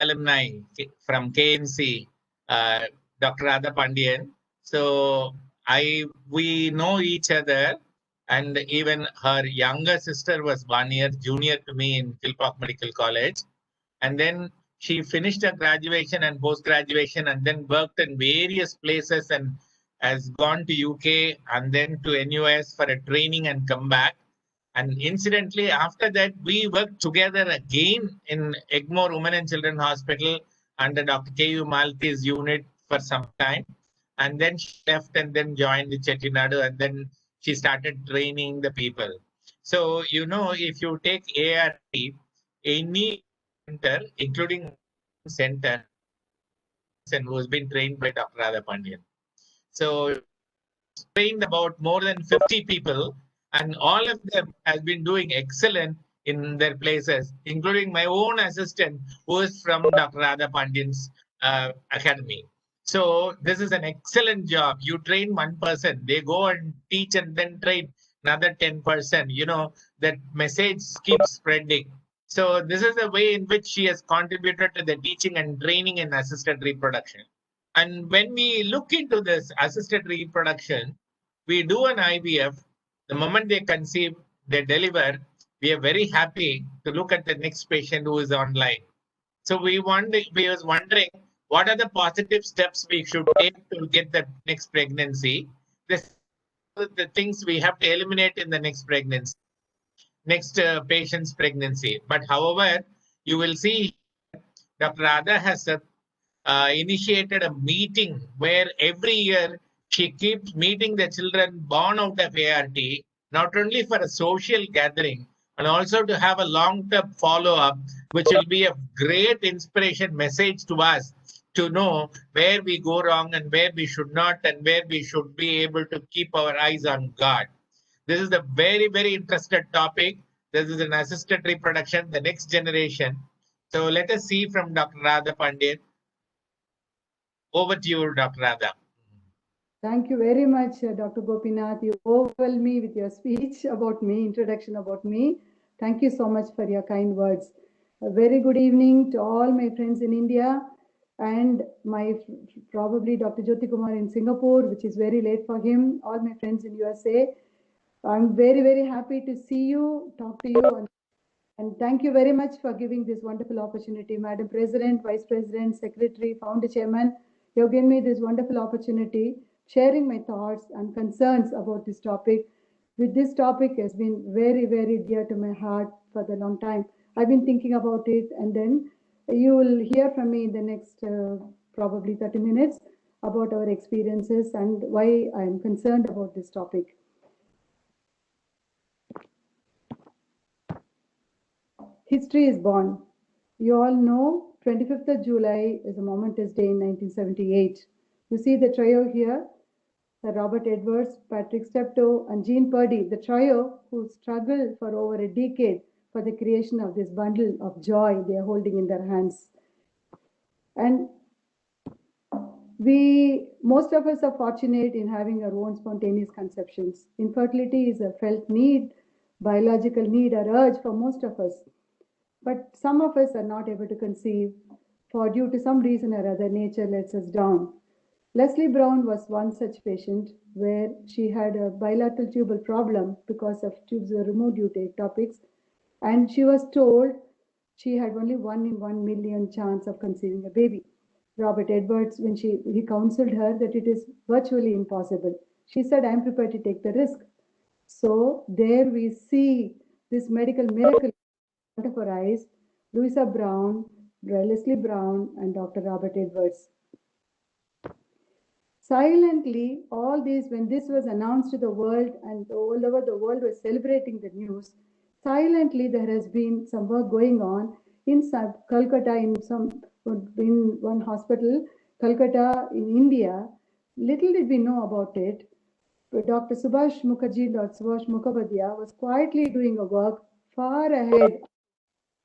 alumni from KMC, Dr. Radha Pandian. So we know each other, and even her younger sister was 1 year junior to me in Kilpauk Medical College. And then she finished her graduation and post-graduation and then worked in various places and has gone to UK and then to NUS for a training and come back. And incidentally, after that, we worked together again in Egmore Women and Children Hospital under Dr. K.U. Malti's unit for some time. And then she left and then joined the Chettinadu, and then she started training the people. So, if you take ART, any center, including center, and who has been trained by Dr. Radha Pandian. So trained about more than 50 people, and all of them has been doing excellent in their places, including my own assistant, who is from Dr. Radha Pandian's academy. So this is an excellent job. You train one person, they go and teach and then train another 10%. That message keeps spreading. So this is the way in which she has contributed to the teaching and training in assisted reproduction. And when we look into this assisted reproduction, we do an IVF. The moment they conceive, they deliver. We are very happy to look at the next patient who is online. So we was wondering what are the positive steps we should take to get the next pregnancy. The things we have to eliminate in the next pregnancy, next patient's pregnancy. But however, you will see Dr. Radha has initiated a meeting where every year she keeps meeting the children born out of ART, not only for a social gathering, and also to have a long-term follow-up, which will be a great inspiration message to us to know where we go wrong and where we should not, and where we should be able to keep our eyes on God. This is a very, very interesting topic. This is an assisted reproduction, the next generation. So let us see from Dr. Radha Pandit. Over to you, Dr. Radha. Thank you very much, Dr. Gopinath. You overwhelmed me with your speech about me, introduction about me. Thank you so much for your kind words. A very good evening to all my friends in India and my probably Dr. Jyoti Kumar in Singapore, which is very late for him, all my friends in USA. I'm very, very happy to see you, talk to you, and thank you very much for giving this wonderful opportunity, Madam President, Vice President, Secretary, Founder Chairman. You have given me this wonderful opportunity, sharing my thoughts and concerns about this topic. This topic has been very, very dear to my heart for the long time. I've been thinking about it, and then you will hear from me in the next probably 30 minutes about our experiences and why I'm concerned about this topic. History is born. You all know 25th of July is a momentous day in 1978. You see the trio here, Robert Edwards, Patrick Steptoe, and Jean Purdy, the trio who struggled for over a decade for the creation of this bundle of joy they are holding in their hands. And most of us are fortunate in having our own spontaneous conceptions. Infertility is a felt need, biological need or urge for most of us. But some of us are not able to conceive for due to some reason or other, nature lets us down. Leslie Brown was one such patient where she had a bilateral tubal problem because of tubes were removed due to ectopics, and she was told she had only 1 in 1 million chance of conceiving a baby. Robert Edwards, when he counseled her that it is virtually impossible, she said, "I'm prepared to take the risk." So there we see this medical miracle of our eyes, Louisa Brown, Leslie Brown, and Dr. Robert Edwards. Silently, all these, when this was announced to the world and all over the world was celebrating the news, silently there has been some work going on in Calcutta, in one hospital, Calcutta in India. Little did we know about it. Dr. Subhash Mukherjee, Dr. Subhash Mukhopadhyay was quietly doing a work far ahead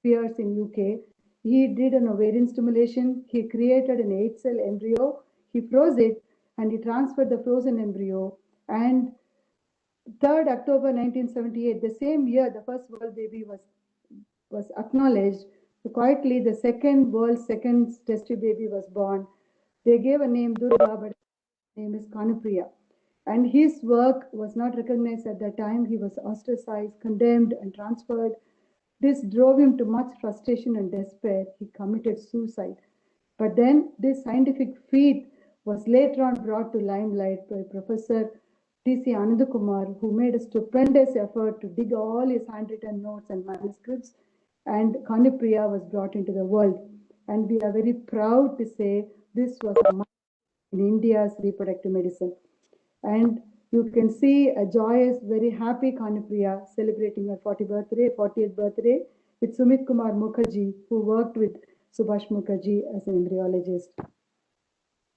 peers in UK. He did an ovarian stimulation. He created an 8-cell embryo. He froze it and he transferred the frozen embryo. And 3rd October 1978, the same year the first world baby was acknowledged, So quietly, the world's second test tube baby was born. They gave a name Durga, but his name is Kanupriya. And his work was not recognized at that time. He was ostracized, condemned, and transferred. This drove him to much frustration and despair. He committed suicide. But then this scientific feat was later on brought to limelight by Professor T.C. Anandakumar, who made a stupendous effort to dig all his handwritten notes and manuscripts, and Kanupriya was brought into the world. And we are very proud to say this was a milestone in India's reproductive medicine. And you can see a joyous, very happy Kanupriya celebrating her 40th birthday with Sumit Kumar Mukherjee, who worked with Subhash Mukherjee as an embryologist.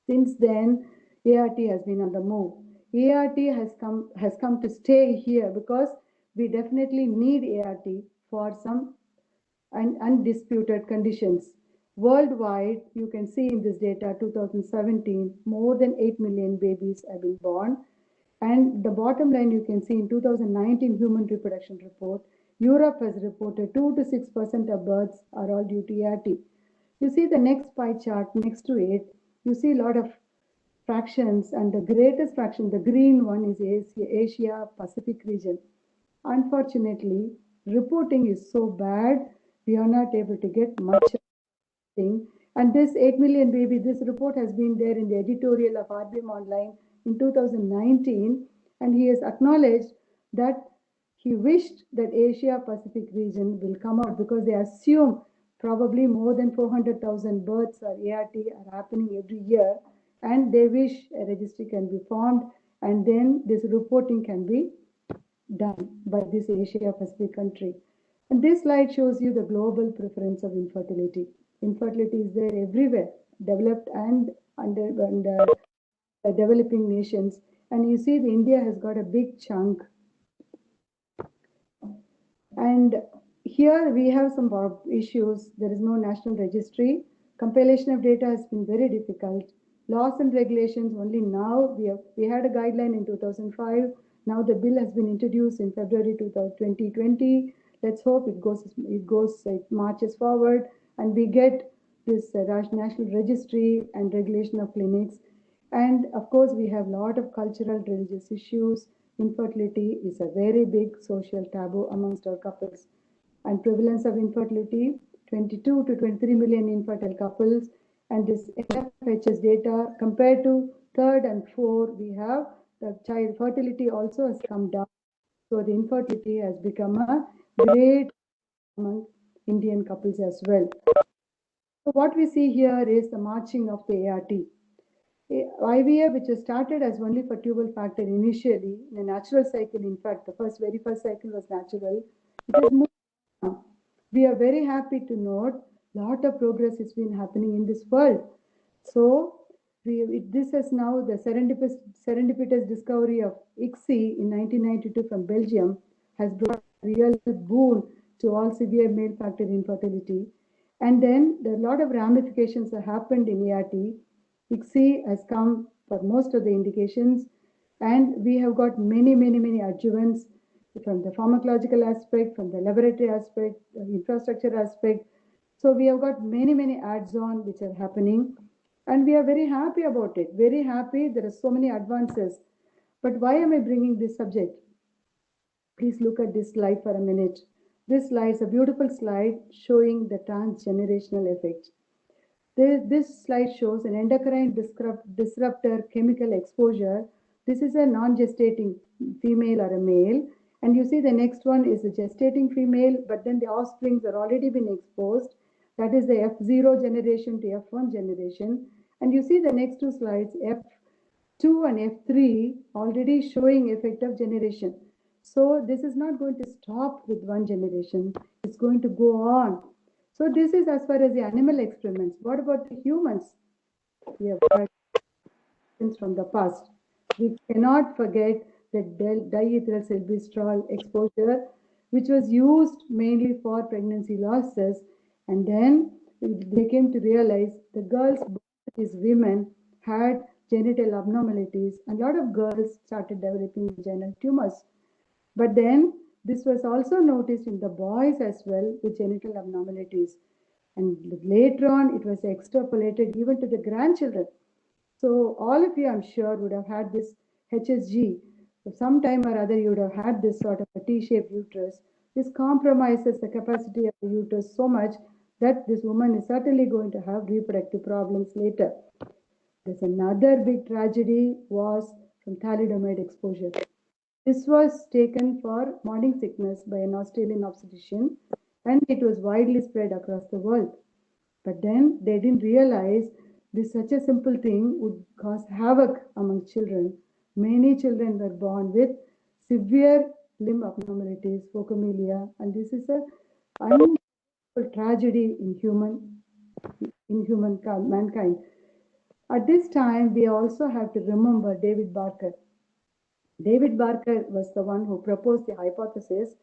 Since then, ART has been on the move. ART has come to stay here because we definitely need ART for some undisputed conditions. Worldwide, you can see in this data, 2017, more than 8 million babies have been born. And the bottom line, you can see in 2019 Human Reproduction Report, Europe has reported 2 to 6% of births are all due to ART. You see the next pie chart next to it, you see a lot of fractions, and the greatest fraction, the green one, is Asia Pacific region. Unfortunately, reporting is so bad, we are not able to get much thing. And this 8 million baby, this report has been there in the editorial of RBM Online in 2019, and he has acknowledged that he wished that Asia Pacific region will come out because they assume probably more than 400,000 births or ART are happening every year, and they wish a registry can be formed, and then this reporting can be done by this Asia Pacific country. And this slide shows you the global preference of infertility. Infertility is there everywhere, developed and developing nations. And you see, the India has got a big chunk. And here we have some issues. There is no national registry. Compilation of data has been very difficult. Laws and regulations only now. We had a guideline in 2005. Now the bill has been introduced in February 2020. Let's hope it marches forward, and we get this national registry and regulation of clinics. And of course, we have a lot of cultural, religious issues. Infertility is a very big social taboo amongst our couples. And prevalence of infertility, 22 to 23 million infertile couples. And this NFHS data, compared to third and fourth, we have the child fertility also has come down. So the infertility has become a great among Indian couples as well. So what we see here is the marching of the ART. IVF, which was started as only for tubal factor initially, in a natural cycle, in fact, the very first cycle was natural. It has moved on. We are very happy to note a lot of progress has been happening in this world. So this is now the serendipitous discovery of ICSI in 1992 from Belgium has brought a real boon to all severe male factor infertility. And then there are a lot of ramifications that happened in ART. ICSI has come for most of the indications, and we have got many adjuvants from the pharmacological aspect, from the laboratory aspect, the infrastructure aspect. So we have got many adds-on which are happening, and we are very happy about it. Very happy. There are so many advances. But why am I bringing this subject? Please look at this slide for a minute. This slide is a beautiful slide showing the transgenerational effect. This slide shows an endocrine disruptor chemical exposure. This is a non-gestating female or a male. And you see the next one is a gestating female, but then the offsprings are already been exposed. That is the F0 generation to F1 generation. And you see the next two slides, F2 and F3, already showing effect of generation. So this is not going to stop with one generation. It's going to go on. So this is as far as the animal experiments. What about the humans? We have heard from the past. We cannot forget the diethylstilbestrol exposure, which was used mainly for pregnancy losses. And then they came to realize the girls, these women, had genital abnormalities, and a lot of girls started developing vaginal tumors. But then this was also noticed in the boys as well with genital abnormalities. And later on, it was extrapolated even to the grandchildren. So all of you, I'm sure, would have had this HSG. So sometime or other, you would have had this sort of a T-shaped uterus. This compromises the capacity of the uterus so much that this woman is certainly going to have reproductive problems later. There's another big tragedy was from thalidomide exposure. This was taken for morning sickness by an Australian obstetrician, and it was widely spread across the world. But then they didn't realize this such a simple thing would cause havoc among children. Many children were born with severe limb abnormalities, phocomelia, and this is a unbelievable tragedy in mankind. At this time, we also have to remember David Barker. David Barker was the one who proposed the hypothesis: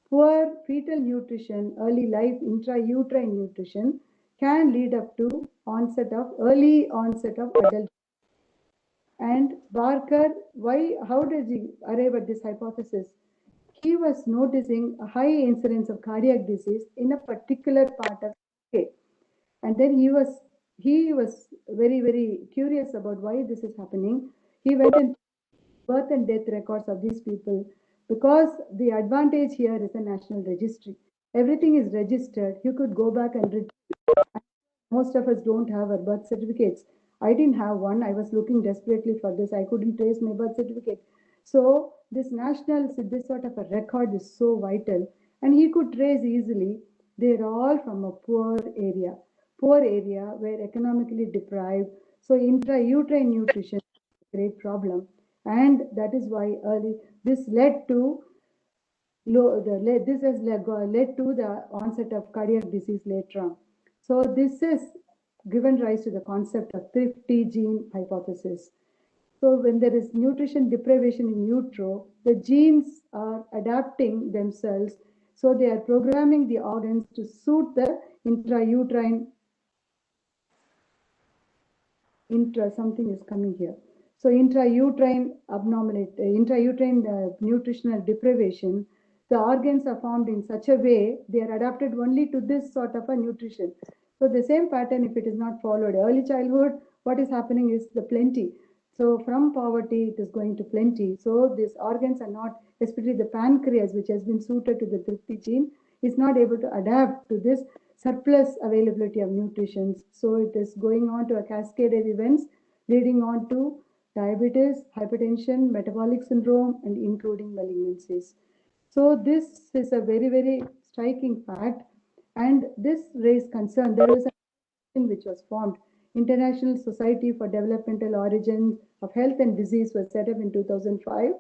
poor fetal nutrition, early life intrauterine nutrition can lead up to early onset of adult. And Barker, how did he arrive at this hypothesis? He was noticing a high incidence of cardiac disease in a particular part of the UK. And then he was very, very curious about why this is happening. He went and birth and death records of these people, because the advantage here is a national registry. Everything is registered. You could go back and most of us don't have our birth certificates. I didn't have one. I was looking desperately for this. I couldn't trace my birth certificate. So this sort of a record is so vital, and he could trace easily. They're all from a poor area where economically deprived. So intrauterine nutrition is a great problem, and that is why this led to the onset of cardiac disease later on. So this has given rise to the concept of thrifty gene hypothesis. So when there is nutrition deprivation in utero, the genes are adapting themselves. So they are programming the organs to suit the intrauterine something is coming here. So intrauterine abnormality, intrauterine nutritional deprivation, the organs are formed in such a way they are adapted only to this sort of a nutrition. So the same pattern, if it is not followed early childhood, what is happening is the plenty. So from poverty, it is going to plenty. So these organs are not, especially the pancreas, which has been suited to the thrifty gene, is not able to adapt to this surplus availability of nutrition. So it is going on to a cascade of events leading on to diabetes, hypertension, metabolic syndrome, and including malignancies. So this is a very, very striking fact, and this raised concern. There was a which was formed. International Society for Developmental Origins of Health and Disease was set up in 2005,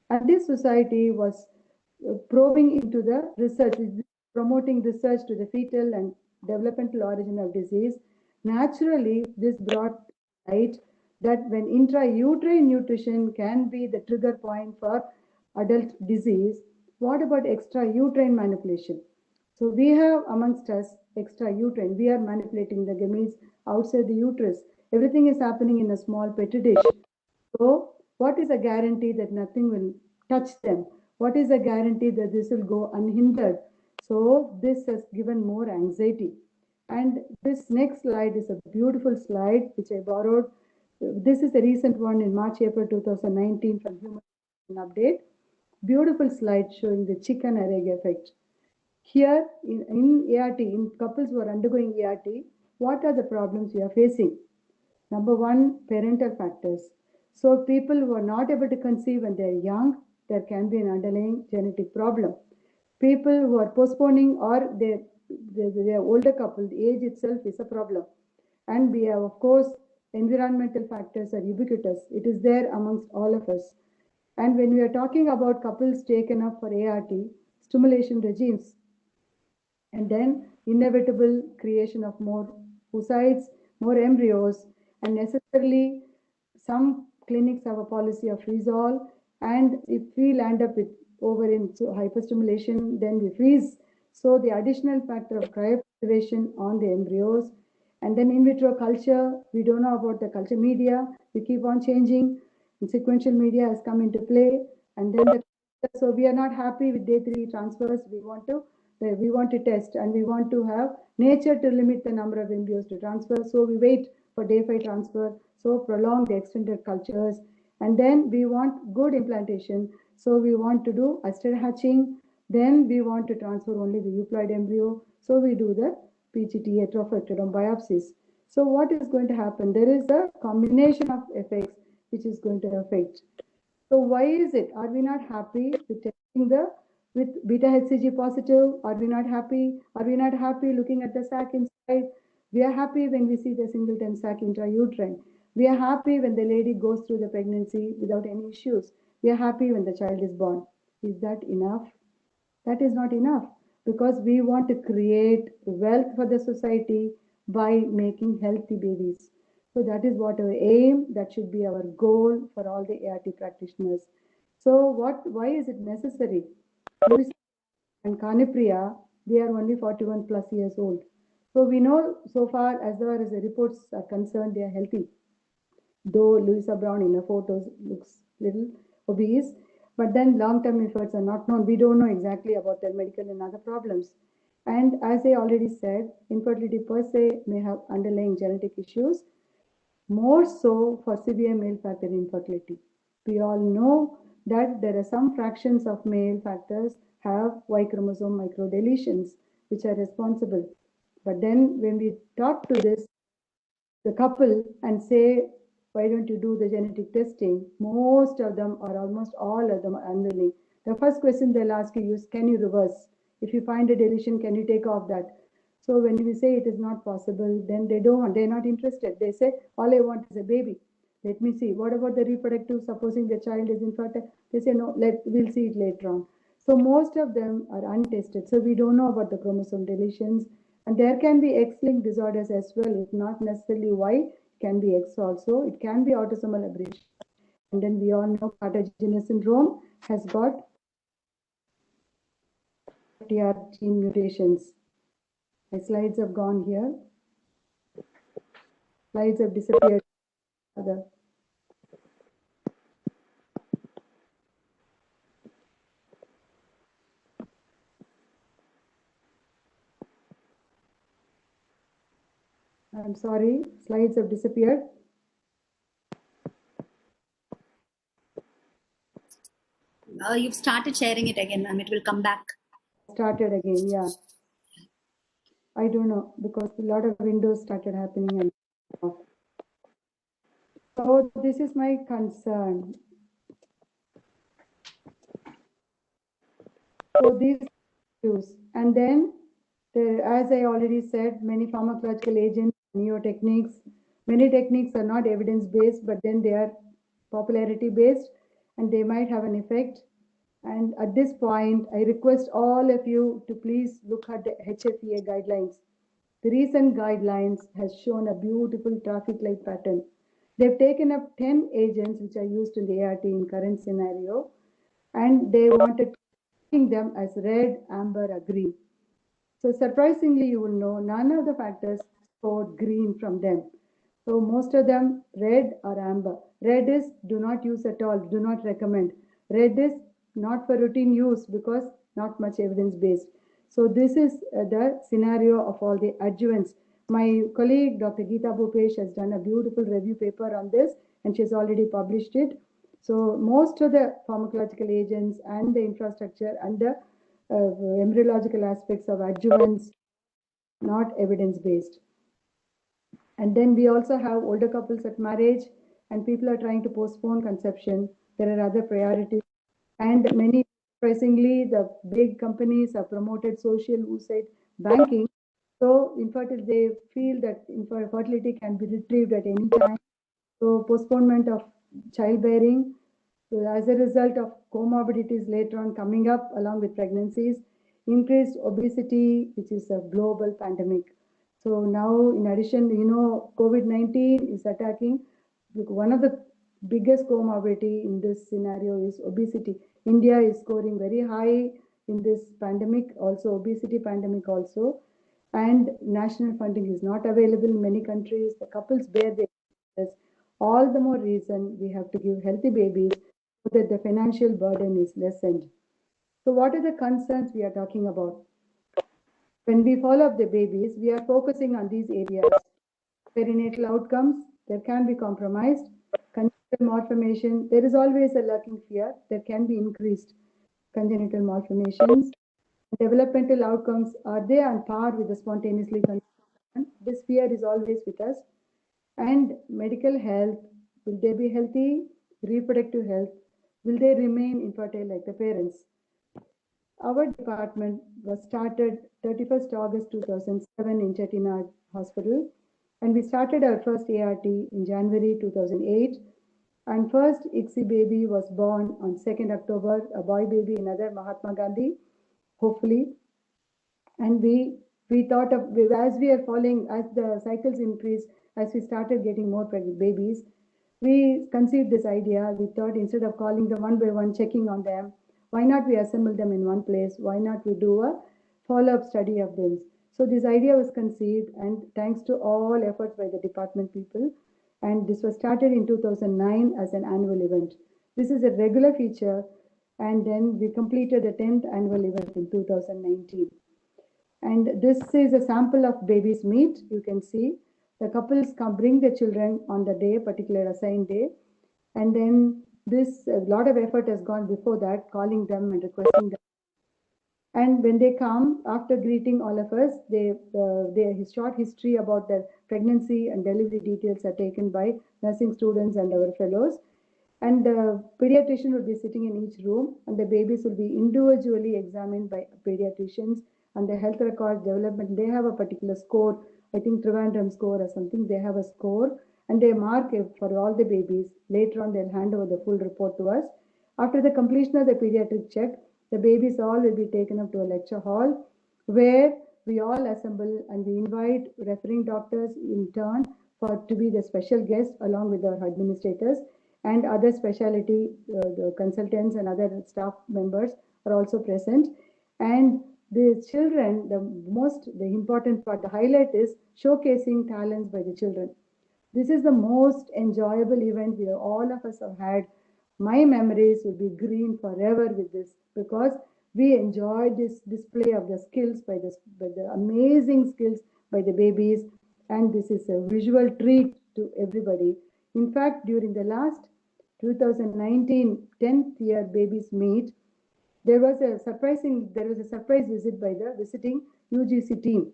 and this society was probing into the research, promoting research to the fetal and developmental origin of disease. Naturally, this brought light that when intrauterine nutrition can be the trigger point for adult disease, what about extrauterine manipulation? So we have amongst us extrauterine. We are manipulating the gametes outside the uterus. Everything is happening in a small petri dish. So what is a guarantee that nothing will touch them? What is a guarantee that this will go unhindered? So this has given more anxiety. And this next slide is a beautiful slide which I borrowed. This is a recent one in March, April 2019 from Human Update. Beautiful slide showing the chicken and egg effect. Here in ART, in couples who are undergoing ART, what are the problems we are facing? Number one, parental factors. So people who are not able to conceive when they are young, there can be an underlying genetic problem. People who are postponing, or they're older couple, the age itself is a problem. And we have, of course, environmental factors are ubiquitous. It is there amongst all of us. And when we are talking about couples taken up for ART, stimulation regimes, and then inevitable creation of more oocytes, more embryos, and necessarily some clinics have a policy of freeze-all, and if we land up with hyperstimulation, then we freeze. So the additional factor of cryopreservation on the embryos, and then in vitro culture, we don't know about the culture media. We keep on changing, and sequential media has come into play, and then so we are not happy with day 3 transfers. We want to we want to test and we want to have nature to limit the number of embryos to transfer. So we wait for day 5 transfer, so prolong the extended cultures. And then we want good implantation. So we want to do assisted hatching. Then we want to transfer only the euploid embryo. So we do the PGT, heteroectoderm biopsies. So what is going to happen? There is a combination of effects which is going to affect. So why is it? Are we not happy with testing with beta HCG positive? Are we not happy? Are we not happy looking at the sac inside? We are happy when we see the singleton sac intrauterine. We are happy when the lady goes through the pregnancy without any issues. We are happy when the child is born. Is that enough? That is not enough, because we want to create wealth for the society by making healthy babies. So that is what our aim, that should be our goal for all the ART practitioners. So why is it necessary? And Kanipriya, they are only 41 plus years old. So we know so far as the reports are concerned, they are healthy. Though Louisa Brown in her photos looks little obese, but then long-term effects are not known. We don't know exactly about their medical and other problems. And as I already said, infertility per se may have underlying genetic issues, more so for severe male factor infertility. We all know that there are some fractions of male factors have Y chromosome microdeletions, which are responsible. But then when we talk to the couple and say, why don't you do the genetic testing? Most of them, or almost all of them, are unwilling. The first question they'll ask you is, can you reverse? If you find a deletion, can you take off that? So when we say it is not possible, then they're not interested. They say, all I want is a baby. Let me see. What about the reproductive? Supposing the child is infertile, they say, no, we'll see it later on. So most of them are untested. So we don't know about the chromosome deletions. And there can be X-linked disorders as well. It's not necessarily Y, it can be X also. It can be autosomal aberration. And then we all know Carter-Jenner syndrome has got TR gene mutations. My slides have gone here. Slides have disappeared. I'm sorry, slides have disappeared. You've started sharing it again, ma'am. It will come back. Started again, yeah. I don't know, because a lot of windows started happening. And so this is my concern. So these issues, and then as I already said, many pharmacological agents, neotechniques, many techniques are not evidence-based, but then they are popularity-based, and they might have an effect. And at this point, I request all of you to please look at the HFEA guidelines. The recent guidelines has shown a beautiful traffic light pattern. They've taken up 10 agents which are used in the ART in current scenario, and they wanted them as red, amber, or green. So surprisingly, you will know none of the factors scored green from them. So most of them red or amber. Red is do not use at all, do not recommend. Red is not for routine use because not much evidence based. So this is the scenario of all the adjuvants. My colleague, Dr. Geeta Bhupesh, has done a beautiful review paper on this, and she's already published it. So most of the pharmacological agents and the infrastructure and the embryological aspects of adjuvants, not evidence-based. And then we also have older couples at marriage, and people are trying to postpone conception. There are other priorities. And many, surprisingly, the big companies have promoted social oocyte banking. So infertility, they feel that infertility can be retrieved at any time. So postponement of childbearing. So as a result of comorbidities later on coming up along with pregnancies, increased obesity, which is a global pandemic. So now, in addition, COVID-19 is attacking. One of the biggest comorbidity in this scenario is obesity. India is scoring very high in this pandemic, also obesity pandemic also. And national funding is not available in many countries. The couples bear the expenses. All the more reason we have to give healthy babies so that the financial burden is lessened. So what are the concerns we are talking about? When we follow up the babies, we are focusing on these areas. Perinatal outcomes, there can be compromised. Congenital malformation, there is always a lurking fear. There can be increased congenital malformations. Developmental outcomes, are they on par with the spontaneously conceived? This fear is always with us. And medical health, will they be healthy? Reproductive health, will they remain infertile like the parents? Our department was started 31st August 2007 in Chettinad Hospital, and we started our first ART in January 2008. And first ICSI baby was born on 2nd October, a boy baby, another Mahatma Gandhi, hopefully. And we thought of, as we are following, as the cycles increase, as we started getting more pregnant babies, we conceived this idea. We thought, instead of calling them one by one, checking on them, why not we assemble them in one place? Why not we do a follow-up study of them? So this idea was conceived, and thanks to all efforts by the department people, and this was started in 2009 as an annual event. This is a regular feature, and then we completed the 10th annual event in 2019. And this is a sample of babies meet. You can see the couples come bring their children on the day, particular assigned day. And then this, a lot of effort has gone before that, calling them and requesting them. And when they come, after greeting all of us, their short history about their pregnancy and delivery details are taken by nursing students and our fellows. And the pediatrician will be sitting in each room, and the babies will be individually examined by pediatricians, and the health record development, they have a particular score. I think Trivandrum score or something, they have a score, and they mark it for all the babies. Later on, they'll hand over the full report to us. After the completion of the pediatric check, the babies all will be taken up to a lecture hall where we all assemble, and we invite referring doctors in turn to be the special guest along with our administrators, and other specialty the consultants and other staff members are also present. And the children, the important part, the highlight is showcasing talents by the children. This is the most enjoyable event we all of us have had. My memories will be green forever with this, because we enjoyed this display of the skills by the amazing skills by the babies, and this is a visual treat to everybody. In fact, during the last 2019 10th year babies meet, there was a surprise visit by the visiting UGC team.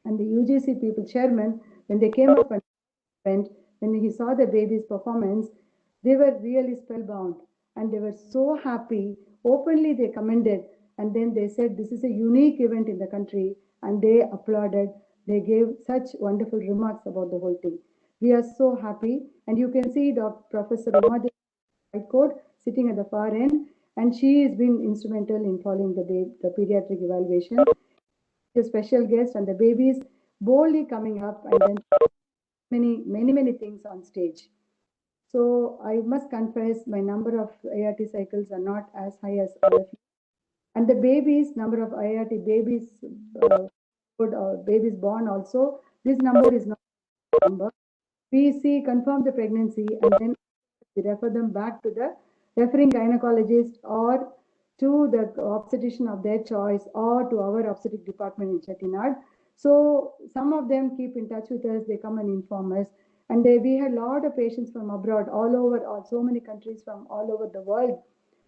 And the UGC people chairman, when they came up and went, when he saw the baby's performance, they were really spellbound, and they were so happy. Openly they commended, and then they said this is a unique event in the country, and they applauded. They gave such wonderful remarks about the whole thing. We are so happy, and you can see Professor Uma Code sitting at the far end, and she has been instrumental in following the pediatric evaluation. The special guest and the babies boldly coming up, and then many things on stage. So I must confess, my number of ART cycles are not as high as other. And the babies, number of ART babies, babies born also, this number is not a number. We see confirm the pregnancy, and then we refer them back to the referring gynecologist or to the obstetrician of their choice, or to our obstetric department in Chettinad. So some of them keep in touch with us, they come and inform us. And we had a lot of patients from abroad, all over, so many countries from all over the world.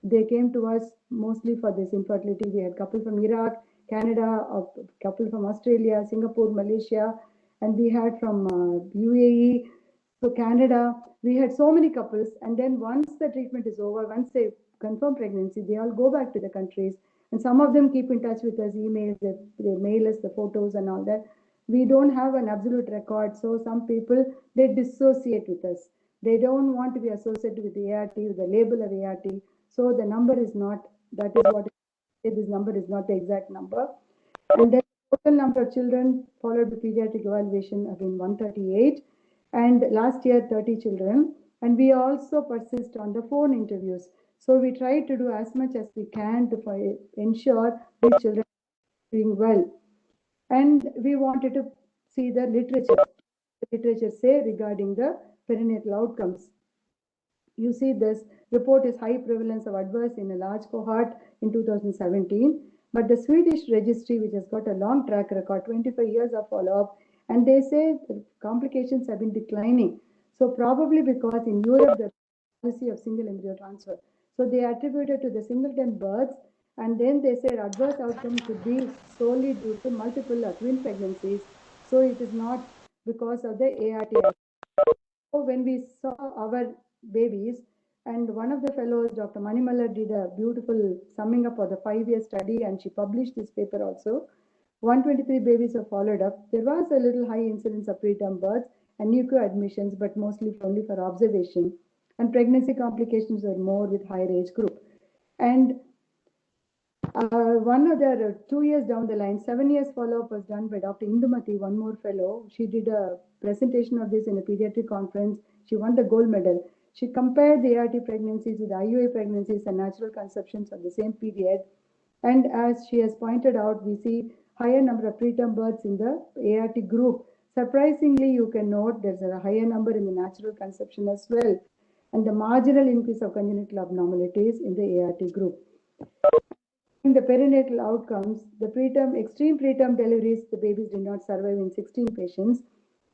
They came to us mostly for this infertility. We had a couple from Iraq, Canada, a couple from Australia, Singapore, Malaysia, and we had from UAE, so Canada. We had so many couples, and then once the treatment is over, once they confirm pregnancy, they all go back to the countries, and some of them keep in touch with us, emails, they mail us the photos and all that. We don't have an absolute record, so some people, they dissociate with us. They don't want to be associated with the ART, with the label of ART. So the number is not, that is what this number is not the exact number. And then the total number of children followed the pediatric evaluation have been 138, and last year 30 children. And we also persist on the phone interviews. So we try to do as much as we can to ensure these children are doing well. And we wanted to see the literature say regarding the perinatal outcomes. You see, this report is high prevalence of adverse in a large cohort in 2017. But the Swedish registry, which has got a long track record, 25 years of follow-up, and they say the complications have been declining. So probably because in Europe, the policy of single embryo transfer. So they attributed to the singleton births, and then they said adverse outcome could be solely due to multiple twin pregnancies. So it is not because of the ART. So when we saw our babies, and one of the fellows, Dr. Manimallar, did a beautiful summing up of the 5-year study, and she published this paper also. 123 babies were followed up. There was a little high incidence of preterm births and NICU admissions, but mostly only for observation. And pregnancy complications were more with higher age group. And one other 2 years down the line, 7 years follow-up was done by Dr. Indumati, one more fellow. She did a presentation of this in a pediatric conference. She won the gold medal. She compared the ART pregnancies with IUI pregnancies and natural conceptions of the same period. And as she has pointed out, we see higher number of preterm births in the ART group. Surprisingly, you can note there's a higher number in the natural conception as well, and the marginal increase of congenital abnormalities in the ART group. In the perinatal outcomes, the extreme preterm deliveries, the babies did not survive in 16 patients.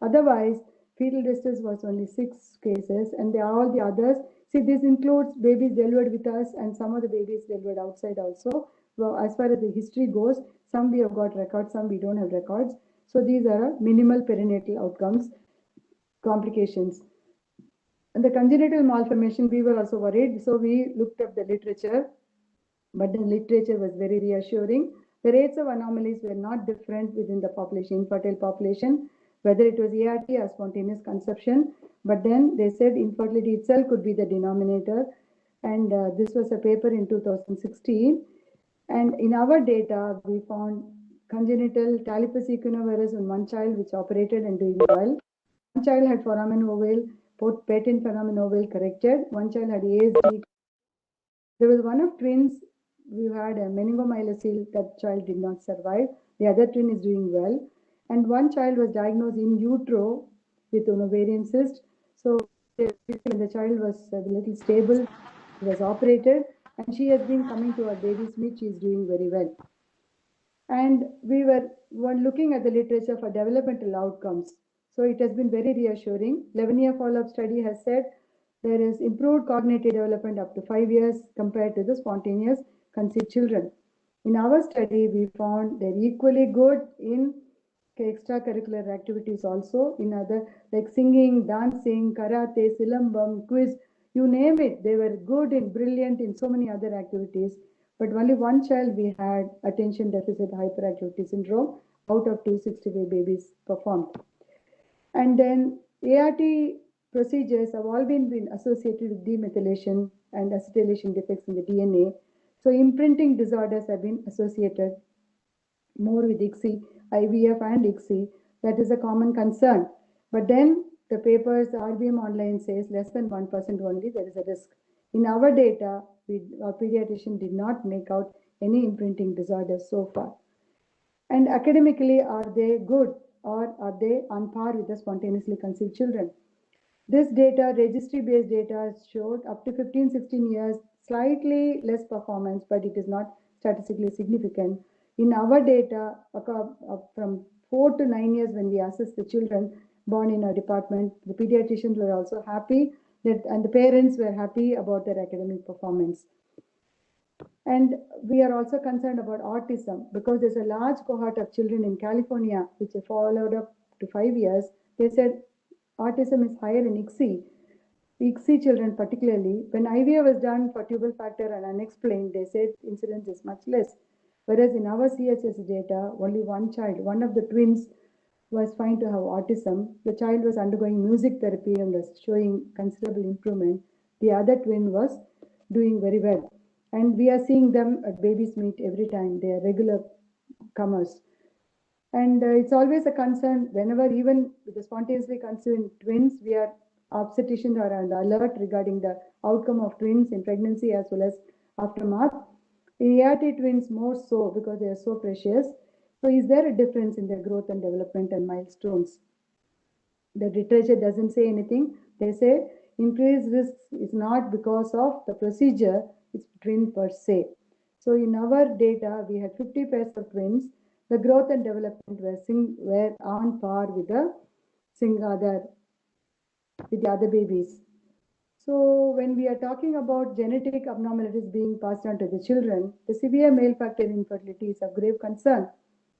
Otherwise, fetal distress was only 6 cases, and all the others. See, this includes babies delivered with us and some of the babies delivered outside also. Well, as far as the history goes, some we have got records, some we don't have records. So these are minimal perinatal outcomes, complications. And the congenital malformation, we were also worried. So we looked up the literature, but the literature was very reassuring. The rates of anomalies were not different within the population, infertile population, whether it was ART or spontaneous conception. But then they said infertility itself could be the denominator. And this was a paper in 2016. And in our data, we found congenital Talipes equinovarus in one child which operated and doing well. One child had foramen ovale, patent foramen ovale corrected. One child had ASD. There was one of twins. We had a meningomyelocele. That child did not survive. The other twin is doing well. And one child was diagnosed in utero with an ovarian cyst. So when the child was a little stable, she was operated, and she has been coming to our baby's meet. She is doing very well. And we were looking at the literature for developmental outcomes. So it has been very reassuring. 11-year follow-up study has said there is improved cognitive development up to 5 years compared to the spontaneous conceived children. In our study, we found they're equally good in extracurricular activities also, in other like singing, dancing, karate, silambam, quiz, you name it. They were good and brilliant in so many other activities. But only one child we had attention deficit hyperactivity syndrome out of 265 babies performed. And then ART procedures have all been associated with demethylation and acetylation defects in the DNA. So imprinting disorders have been associated more with ICSI, IVF and ICSI. That is a common concern. But then the papers, RBM Online says less than 1% only there is a risk. In our data, our pediatrician did not make out any imprinting disorders so far. And academically, are they good or are they on par with the spontaneously conceived children? This data, registry-based data, showed up to 15-16 years, slightly less performance, but it is not statistically significant. In our data, from 4 to 9 years, when we assess the children born in our department, the pediatricians were also happy, and the parents were happy about their academic performance. And we are also concerned about autism because there's a large cohort of children in California which are followed up to 5 years. They said autism is higher in ICSI children particularly. When IVF was done for tubal factor and unexplained, they said incidence is much less. Whereas in our CHS data, only one child, one of the twins was found to have autism. The child was undergoing music therapy and was showing considerable improvement. The other twin was doing very well. And we are seeing them at babies meet every time. They are regular comers. And it's always a concern whenever, even with the spontaneously conceived twins, we are obstetricians are on the alert regarding the outcome of twins in pregnancy as well as aftermath. In ART twins more so because they are so precious. So is there a difference in their growth and development and milestones? The literature doesn't say anything. They say increased risk is not because of the procedure, it's twin per se. So in our data, we had 50 pairs of twins. The growth and development were on par with the other babies. So when we are talking about genetic abnormalities being passed on to the children, the severe male factor infertility is of grave concern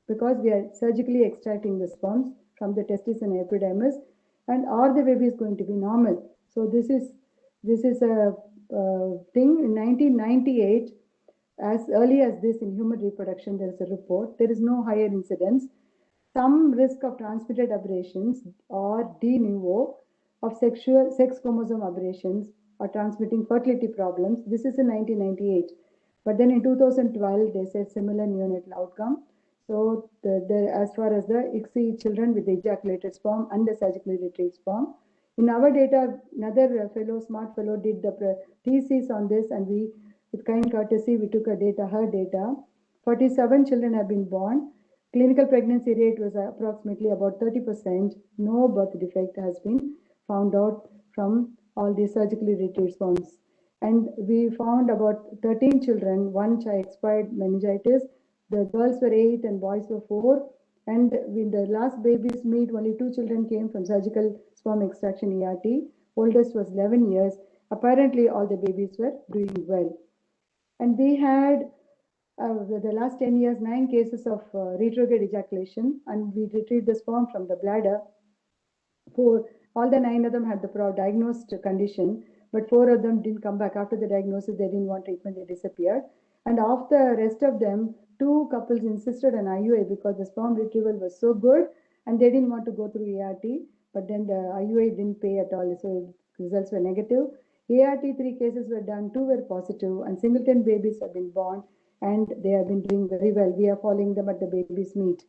because we are surgically extracting the sperms from the testis and epidermis, and are the babies going to be normal? So this is a thing in 1998. As early as this in human reproduction, there is a report. There is no higher incidence. Some risk of transmitted aberrations or de novo of sex chromosome aberrations or transmitting fertility problems. This is in 1998. But then in 2012, they said similar neonatal outcome. So as far as the ICSI children with the ejaculated sperm and the surgically retrieved sperm. In our data, another smart fellow did the thesis on this, and we, with kind courtesy, we took her data. 47 children have been born. Clinical pregnancy rate was approximately about 30%. No birth defect has been found out from all these surgically retrieved sperms. And we found about 13 children, one child expired meningitis. The girls were 8 and boys were 4. And in the last baby's meet, only 2 children came from surgical sperm extraction ERT. Oldest was 11 years. Apparently, all the babies were doing well. And we had the last 10 years, 9 cases of retrograde ejaculation, and we retrieved the sperm from the bladder. All the 9 of them had the diagnosed condition, but 4 of them didn't come back after the diagnosis. They didn't want treatment, they disappeared. And of the rest of them, 2 couples insisted on IUI because the sperm retrieval was so good, and they didn't want to go through ART. But then the IUI didn't pay at all, so results were negative. ART 3 cases were done, 2 were positive, and singleton babies have been born, and they have been doing very well. We are following them at the baby's meet.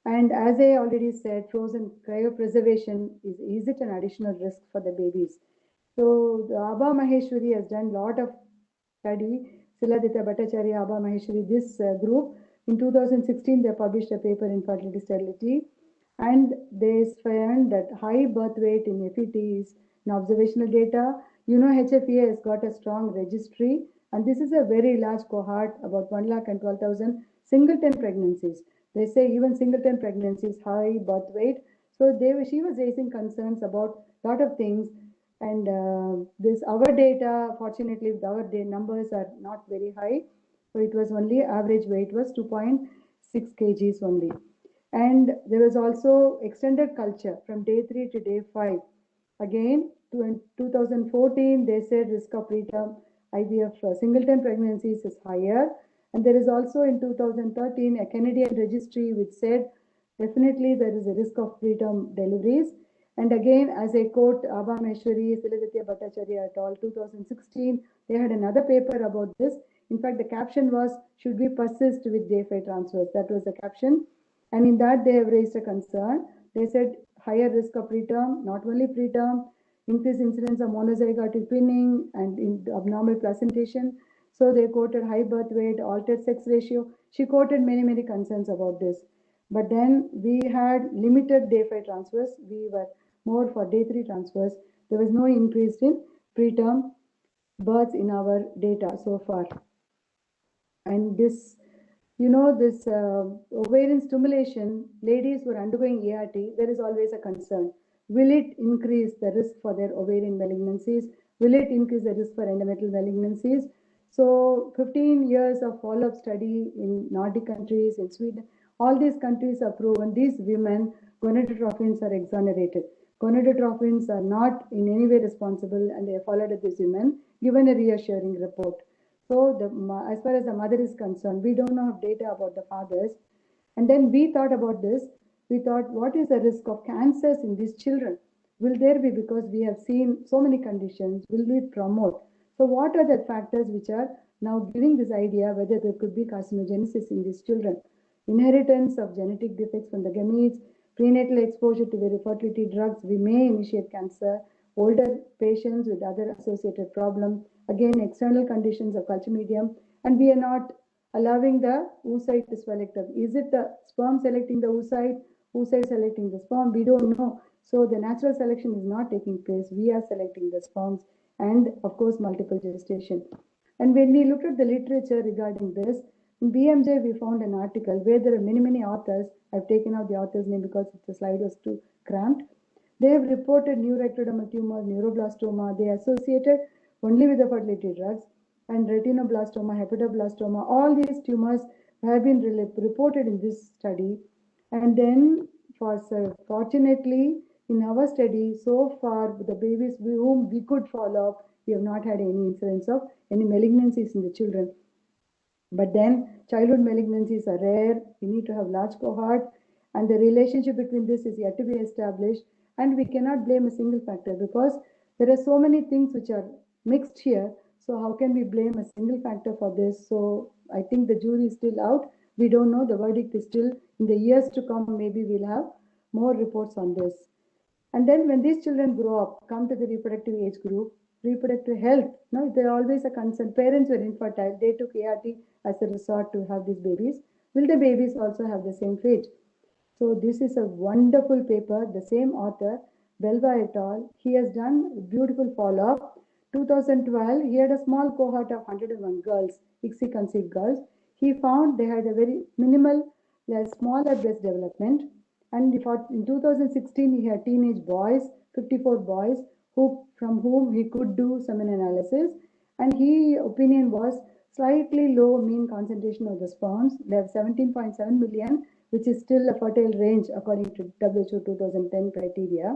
And as I already said, frozen cryopreservation, is it an additional risk for the babies? So the Abha Maheshwari has done a lot of study. Siladitya Bhattacharya, Abha Maheshwari, this group, in 2016, they published a paper in fertility sterility, and they found that high birth weight in FET is an observational data. You know, HFEA has got a strong registry, and this is a very large cohort, about 112,000 singleton pregnancies. They say even singleton pregnancies, high birth weight. So she was raising concerns about a lot of things. And our data, fortunately, our numbers are not very high. So it was only average weight was 2.6 kgs only. And there was also extended culture from day 3 to day 5. Again, in 2014, they said risk of preterm IVF singleton pregnancies is higher. And there is also in 2013 a Canadian registry which said definitely there is a risk of preterm deliveries. And again, as I quote Abha Maheshwari, Siladitya Bhattacharya et al., 2016, they had another paper about this. In fact, the caption was, should we persist with day 5 transfers? That was the caption. And in that, they have raised a concern. They said higher risk of preterm, not only preterm, increased incidence of monozygotic twinning and in abnormal placentation. So they quoted high birth weight, altered sex ratio. She quoted many concerns about this. But then we had limited day 5 transfers. We were more for day 3 transfers. There was no increase in preterm births in our data so far. And this, you know, this ovarian stimulation, ladies who are undergoing ART, there is always a concern. Will it increase the risk for their ovarian malignancies? Will it increase the risk for endometrial malignancies? So 15 years of follow-up study in Nordic countries, in Sweden, all these countries have proven these women, gonadotropins are exonerated. Gonadotropins are not in any way responsible, and they are followed at these women, given a reassuring report. So as far as the mother is concerned, we don't have data about the fathers. And then we thought about this. We thought, what is the risk of cancers in these children? Will there be, because we have seen so many conditions, will we promote? So what are the factors which are now giving this idea whether there could be carcinogenesis in these children? Inheritance of genetic defects from the gametes, prenatal exposure to very fertility drugs, we may initiate cancer, older patients with other associated problems, again, external conditions of culture medium, and we are not allowing the oocyte to select them. Is it the sperm selecting the oocyte selecting the sperm? We don't know. So the natural selection is not taking place. We are selecting the sperms, and of course, multiple gestation. And when we looked at the literature regarding this, in BMJ we found an article where there are many authors. I've taken out the author's name because the slide was too cramped. They have reported neuroectodermal tumor, neuroblastoma. They associated only with the fertility drugs, and retinoblastoma, hepatoblastoma. All these tumors have been reported in this study. And then, fortunately, in our study, so far, the babies whom we could follow up, we have not had any incidence of any malignancies in the children. But then childhood malignancies are rare. We need to have large cohort, and the relationship between this is yet to be established. And we cannot blame a single factor because there are so many things which are mixed here. So how can we blame a single factor for this? So I think the jury is still out. We don't know. The verdict is still in the years to come. Maybe we'll have more reports on this. And then when these children grow up, come to the reproductive age group, reproductive health, no, they're always a concern. Parents were infertile. They took ART as a resort to have these babies. Will the babies also have the same fate? So this is a wonderful paper. The same author, Belva et al. He has done beautiful follow-up. 2012, he had a small cohort of 101 girls, ICSI conceived girls. He found they had a very minimal, smaller breast development. And in 2016, he had teenage boys, 54 boys, from whom he could do semen analysis. And his opinion was slightly low mean concentration of the sperms. They have 17.7 million, which is still a fertile range according to WHO 2010 criteria.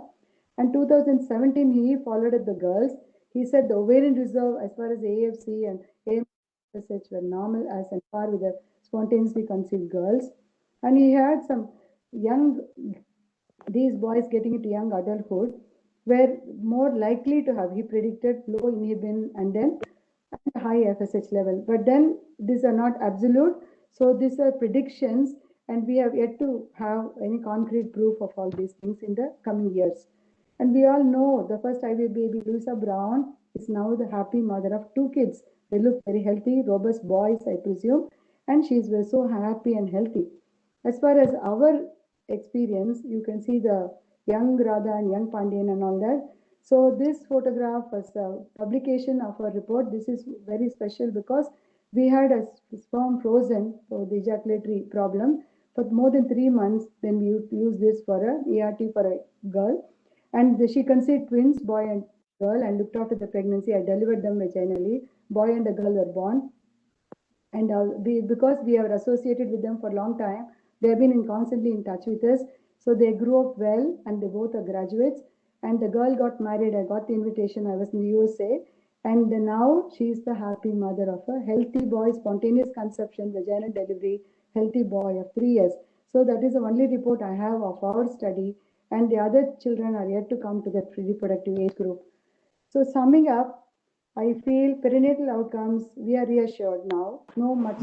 And 2017, he followed up the girls. He said the ovarian reserve as far as AFC and AMSH were normal as and par with the spontaneously conceived girls. And he had some these boys getting into young adulthood were more likely to have, he predicted, low inhibin and then high FSH level. But then these are not absolute. So these are predictions, and we have yet to have any concrete proof of all these things in the coming years. And we all know the first IVF baby, Louisa Brown, is now the happy mother of 2 kids. They look very healthy, robust boys, I presume, and she's so happy and healthy. As far as our experience, you can see the young Radha and young Pandian and all that. So this photograph was a publication of a report. This is very special because we had a sperm frozen for the ejaculatory problem for more than 3 months. Then we used this for a ART for a girl, and she conceived twins, boy and girl, and looked after the pregnancy. I delivered them vaginally. Boy and a girl were born, and because we are associated with them for a long time, they have been constantly in touch with us. So they grew up well, and they both are graduates. And the girl got married. I got the invitation. I was in the USA. And now she is the happy mother of a healthy boy, spontaneous conception, vaginal delivery, healthy boy of 3 years. So that is the only report I have of our study. And the other children are yet to come to the reproductive age group. So summing up, I feel perinatal outcomes, we are reassured now. Not much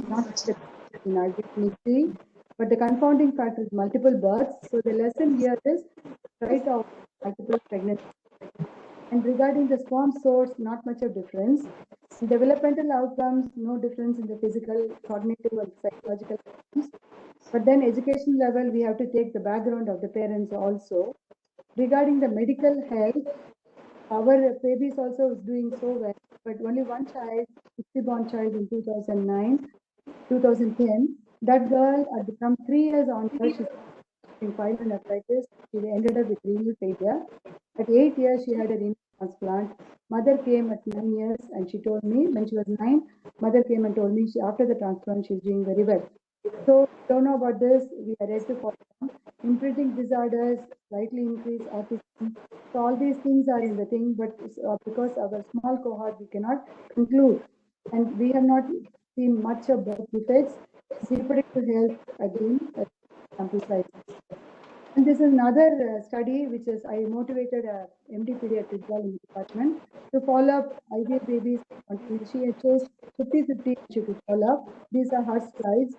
in IVF, but the confounding factor is multiple births. So the lesson here is right of multiple pregnancies. And regarding the sperm source, not much of difference. In developmental outcomes, no difference in the physical, cognitive, or psychological outcomes. But then education level, we have to take the background of the parents also. Regarding the medical health, our babies also is doing so well, but only one child, 60-born child in 2010, that girl had become 3 years on her, she's in pyelonephritis, she ended up with renal failure. At 8 years, she had a renal transplant. Mother came at 9 years and she told me, when she was 9, mother came and told me after the transplant, she's doing very well. So, don't know about this, we are ready to follow on. Imprinting disorders, slightly increased autism. So all these things are in the thing, but because our small cohort, we cannot conclude. And we have not seen much of birth defects. Reproductive health, again, sample size. And this is another study which is, I motivated a MD pediatric girl in the department to follow up IVF babies. She had chose 50-50 she could follow up. These are her slides.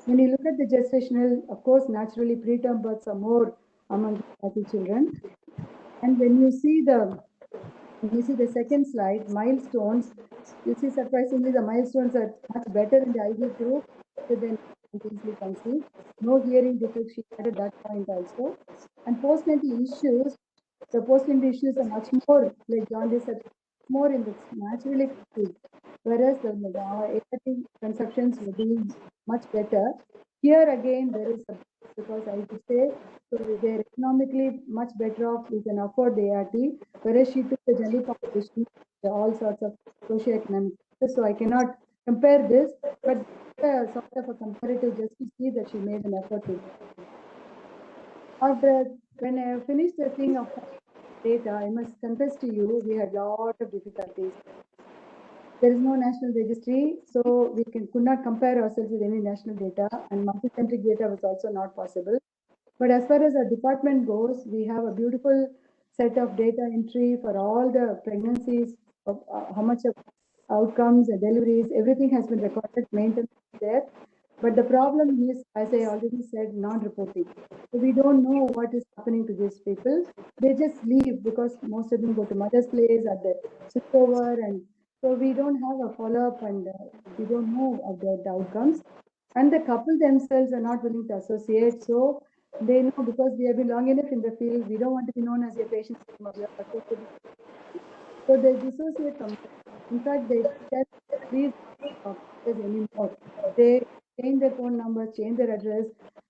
When you look at the gestational, of course, naturally preterm births are more among the children. And when you see the second slide, milestones, you see surprisingly the milestones are much better in the IVF group than spontaneously conceived. No hearing defects she had at that point also. And postnatal issues, the postnatal issues are much more like jaundice, more in the naturally conceived. whereas the ART conceptions were doing much better. Here again, there is a, because I would say, so they're economically much better off, we can afford the ART, whereas she took the general population, all sorts of socioeconomic factors. So I cannot compare this, but sort of a comparative just to see that she made an effort to. After, when I finished the thing of data, I must confess to you, we had a lot of difficulties. There is no national registry, so we could not compare ourselves with any national data, and multi-centric data was also not possible. But as far as our department goes, we have a beautiful set of data entry for all the pregnancies, of how much of outcomes and deliveries, everything has been recorded, maintained there. But the problem is, as I already said, non-reporting. So we don't know what is happening to these people. They just leave because most of them go to mother's place at the switchover, and so we don't have a follow-up, and we don't know of the outcomes. And the couple themselves are not willing to associate. So they know, because we have been long enough in the field, we don't want to be known as your patient's associated. So they dissociate from. In fact, they tell, please don't talk anymore. They change their phone number, change their address.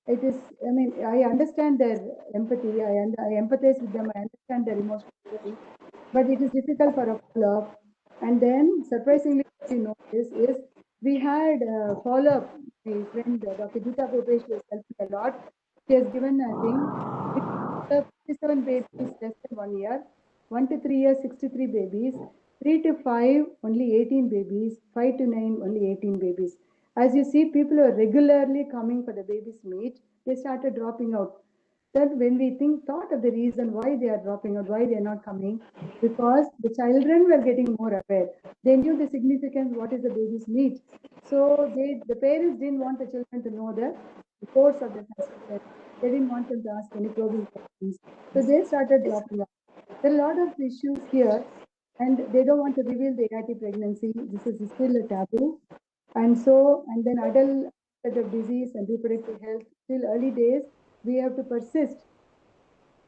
It is, I mean, I understand their empathy. I empathize with them. I understand their emotional, but it is difficult for a follow-up. And then, surprisingly, what we noticed is we had a follow-up. My friend Dr. Geeta Popesh was helping a lot. She has given, I think, 57 babies less than 1 year, 1 to 3 years, 63 babies, 3 to 5, only 18 babies, 5 to 9, only 18 babies. As you see, people who are regularly coming for the babies meet, they started dropping out. Then when we thought of the reason why they are dropping out, why they are not coming, because the children were getting more aware. They knew the significance, what is the baby's need. So the parents didn't want the children to know the course of the cancer. They didn't want them to ask any probing questions. So they started dropping out. There are a lot of issues here, and they don't want to reveal the ART pregnancy. This is still a taboo. And so, and then adult of disease and reproductive health, still early days, we have to persist.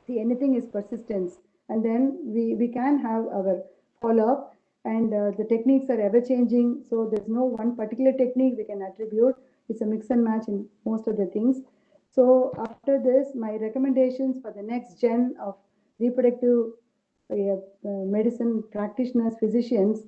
See, anything is persistence. And then we can have our follow-up, and the techniques are ever changing. So there's no one particular technique we can attribute. It's a mix and match in most of the things. So after this, my recommendations for the next gen of reproductive medicine practitioners, physicians,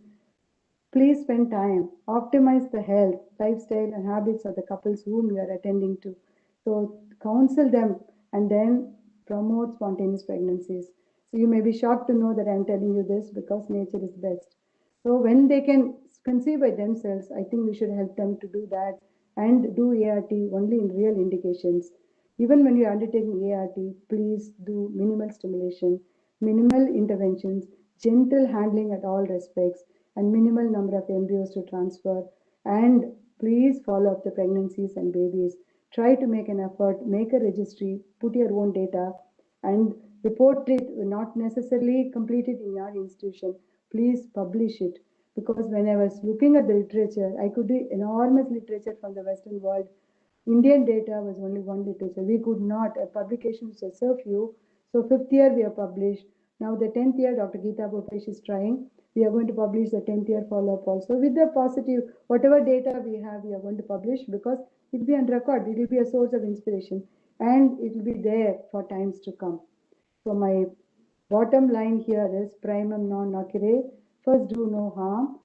please spend time, optimize the health, lifestyle, and habits of the couples whom you are attending to. So counsel them and then promote spontaneous pregnancies. So you may be shocked to know that I'm telling you this, because nature is best. So when they can conceive by themselves, I think we should help them to do that, and do ART only in real indications. Even when you're undertaking ART, please do minimal stimulation, minimal interventions, gentle handling at all respects, and minimal number of embryos to transfer. And please follow up the pregnancies and babies. Try to make an effort, make a registry, put your own data, and report it, not necessarily complete it in your institution. Please publish it. Because when I was looking at the literature, I could do enormous literature from the Western world. Indian data was only one literature. We could not, publications were so few. So 5th year we have published. Now the 10th year, Dr. Geeta Popesh is trying. We are going to publish the 10th year follow-up also. With the positive, whatever data we have, we are going to publish, because it will be on record. It will be a source of inspiration, and it will be there for times to come. So my bottom line here is primum non nocere. First, do no harm.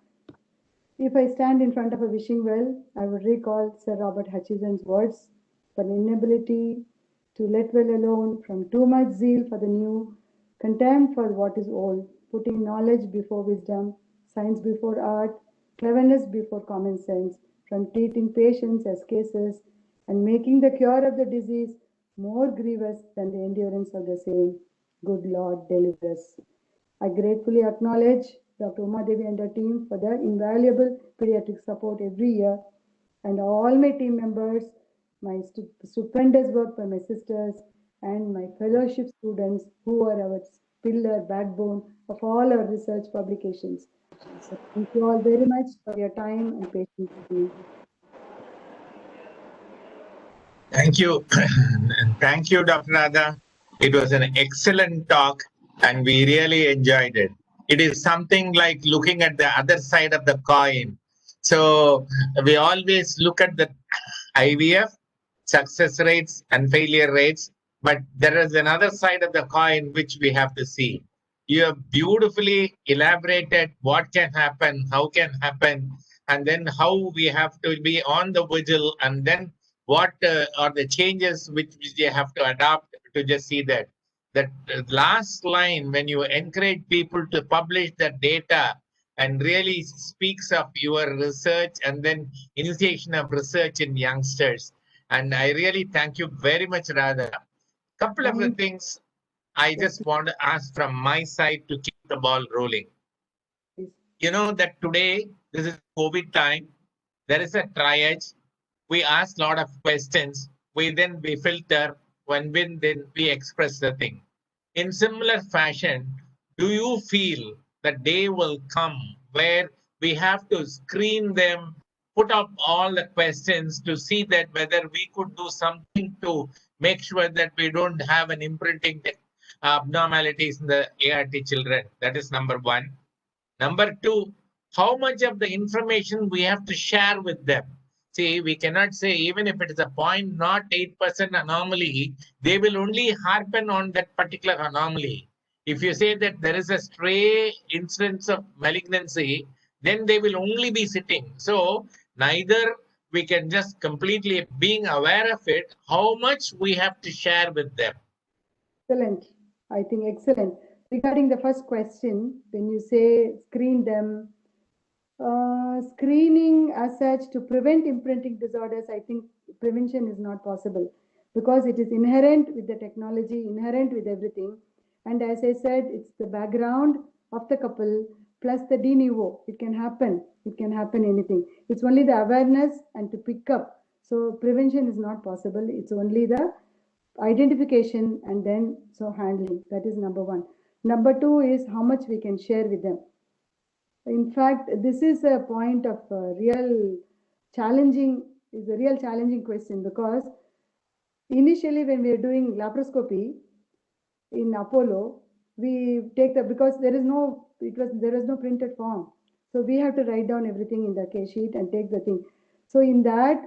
If I stand in front of a wishing well, I would recall Sir Robert Hutchison's words: for inability to let well alone, from too much zeal for the new, contempt for what is old, putting knowledge before wisdom, science before art, cleverness before common sense, from treating patients as cases, and making the cure of the disease more grievous than the endurance of the same. Good Lord, deliver us. I gratefully acknowledge Dr. Uma Devi and her team for their invaluable pediatric support every year, and all my team members, my stupendous work by my sisters, and my fellowship students, who are our pillar, backbone of all our research publications. So thank you all very much for your time and patience with me. Thank you. Thank you, Dr. Radha. It was an excellent talk, and we really enjoyed it. It is something like looking at the other side of the coin So we always look at the IVF success rates and failure rates, but there is another side of the coin which we have to see. You have beautifully elaborated what can happen, how can happen, and then how we have to be on the vigil, and then what are the changes which they have to adopt to just see that. That last line, when you encourage people to publish the data and really speaks of your research and then initiation of research in youngsters. And I really thank you very much, Radha. Couple of the Thank things I just want to ask from my side to keep the ball rolling. you. You know that today, this is COVID time, there is a triage. We ask a lot of questions. We filter. Then we express the thing. In similar fashion, do you feel the day will come where we have to screen them, put up all the questions to see that whether we could do something to make sure that we don't have an imprinting abnormalities in the ART children? That is number one. Number two, how much of the information we have to share with them. See, we cannot say even if it is a 0.08% anomaly, they will only harpen on that particular anomaly. If you say that there is a stray instance of malignancy, then they will only be sitting. So neither we can just completely being aware of it, how much we have to share with them. Excellent. I think excellent. Regarding the first question, when you say screen them, screening as such to prevent imprinting disorders, I think prevention is not possible because it is inherent with the technology, inherent with everything. And as I said, it's the background of the couple plus the de novo. It can happen. It can happen anything. It's only the awareness and to pick up. So prevention is not possible. It's only the identification and then so handling. That is number one. Number two is how much we can share with them. In fact, this is a point of real challenging question because initially when we are doing laparoscopy in Apollo, we take because there is no printed form. So we have to write down everything in the case sheet and take the thing. So in that,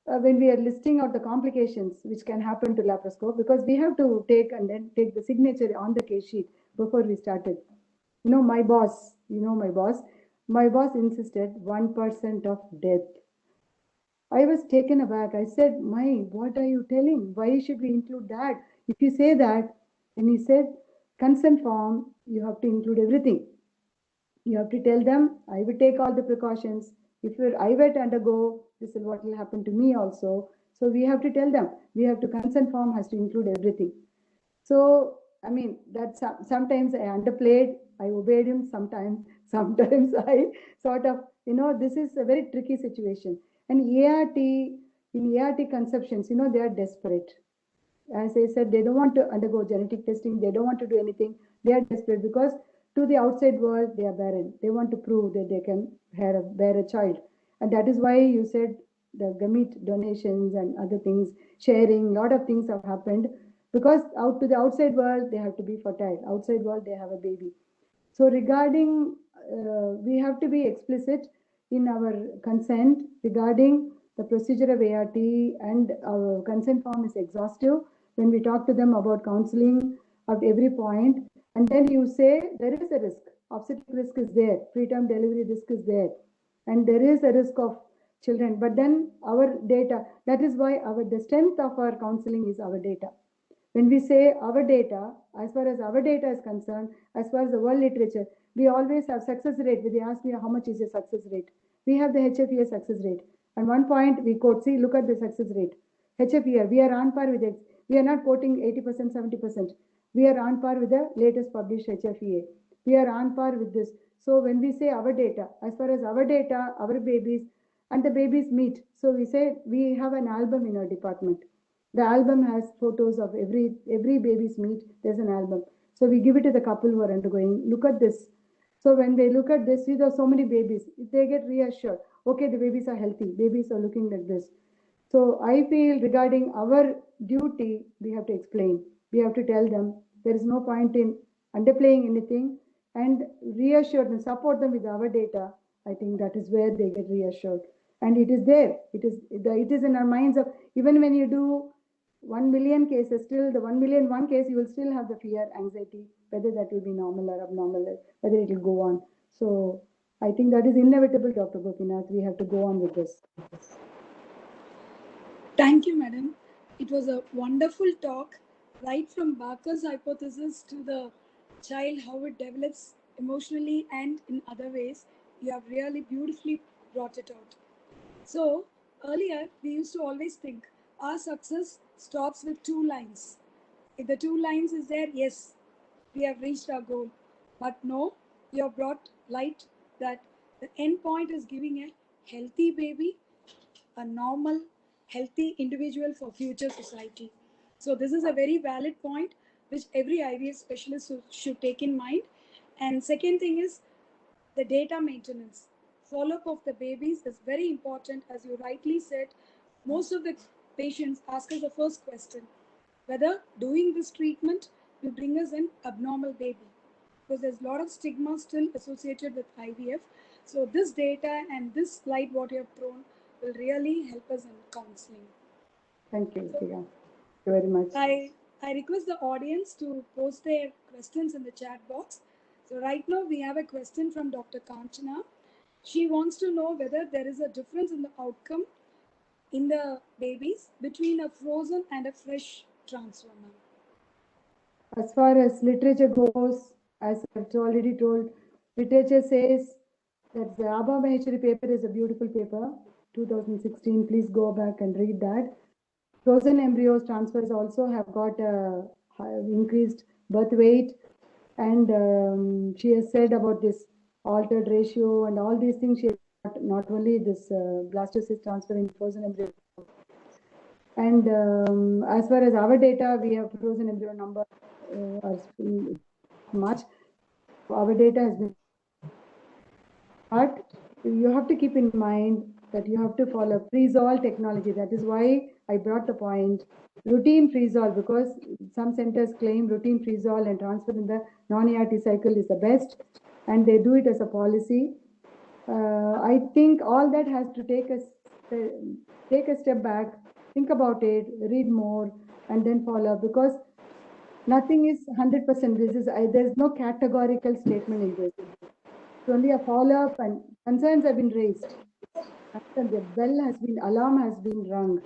when we are listing out the complications which can happen to laparoscope, because we have to take the signature on the case sheet before we started. My boss insisted 1% of death. I was taken aback. I said, what are you telling? Why should we include that? If you say that, and he said, consent form, you have to include everything. You have to tell them, I will take all the precautions. If I were to undergo, this is what will happen to me also. So we have to tell them, consent form has to include everything. So, I mean, sometimes I underplayed, I obeyed him, sometimes I sort of, this is a very tricky situation. And in ART conceptions, they are desperate. As I said, they don't want to undergo genetic testing. They don't want to do anything. They are desperate because to the outside world, they are barren. They want to prove that they can bear a child. And that is why you said the gamete donations and other things, sharing, a lot of things have happened because out to the outside world, they have to be fertile. Outside world, they have a baby. So regarding, we have to be explicit in our consent regarding the procedure of ART, and our consent form is exhaustive when we talk to them about counseling at every point. And then you say there is a risk, obstetric risk is there, preterm delivery risk is there, and there is a risk of children. But then our data, that is why the strength of our counseling is our data. When we say our data, as far as our data is concerned, as far as the world literature, we always have success rate. When they ask me how much is your success rate, we have the HFEA success rate. And one point we quote, see, look at the success rate. HFEA, we are on par with it. We are not quoting 80%, 70%. We are on par with the latest published HFEA. We are on par with this. So when we say our data, as far as our data, our babies and the babies meet. So we say we have an album in our department. The album has photos of every baby's meet. There's an album. So we give it to the couple who are undergoing. Look at this. So when they look at this, see, there are so many babies. They get reassured. Okay, the babies are healthy. Babies are looking like this. So I feel regarding our duty, we have to explain. We have to tell them there is no point in underplaying anything, and reassure them, support them with our data I think that is where they get reassured. And it is there. It is in our minds of, even when you do 1 million cases, still the 1 million one case, you will still have the fear, anxiety, whether that will be normal or abnormal, whether it will go on. So I think that is inevitable, Dr. Gopinath. We have to go on with this. Thank you, madam. It was a wonderful talk, right from Barker's hypothesis to the child, how it develops emotionally and in other ways. You have really beautifully brought it out. So, earlier, we used to always think our success stops with 2 lines. If the 2 lines is there, yes, we have reached our goal. But no, you have brought light that the end point is giving a healthy baby, a normal, healthy individual for future society. So this is a very valid point which every IVF specialist should take in mind. And second thing is the data maintenance. Follow-up of the babies is very important. As you rightly said, most of the patients ask us the first question, whether doing this treatment will bring us an abnormal baby, because there's a lot of stigma still associated with IVF. So this data and this light what you have thrown will really help us in counseling. Thank you, Priya. Thank you very much. I request the audience to post their questions in the chat box. So right now we have a question from Dr. Kanchana. She wants to know whether there is a difference in the outcome in the babies between a frozen and a fresh transfer. As far as literature goes, as I've already told, literature says that the Abha Maheshwari paper is a beautiful paper, 2016. Please go back and read that. Frozen embryos transfers also have got increased birth weight, and she has said about this altered ratio and all these things. She has not only this blastocyst transfer in frozen embryo. And as far as our data, we have frozen embryo number much. Our data has been, but you have to keep in mind that you have to follow freeze-all technology. That is why I brought the point routine freeze-all, because some centers claim routine freeze-all and transfer in the non-ART cycle is the best, and they do it as a policy. I think all that has to take a step back, think about it, read more, and then follow, because nothing is 100%. There's no categorical statement in this. It's only a follow-up, and concerns have been raised. And the alarm has been rung.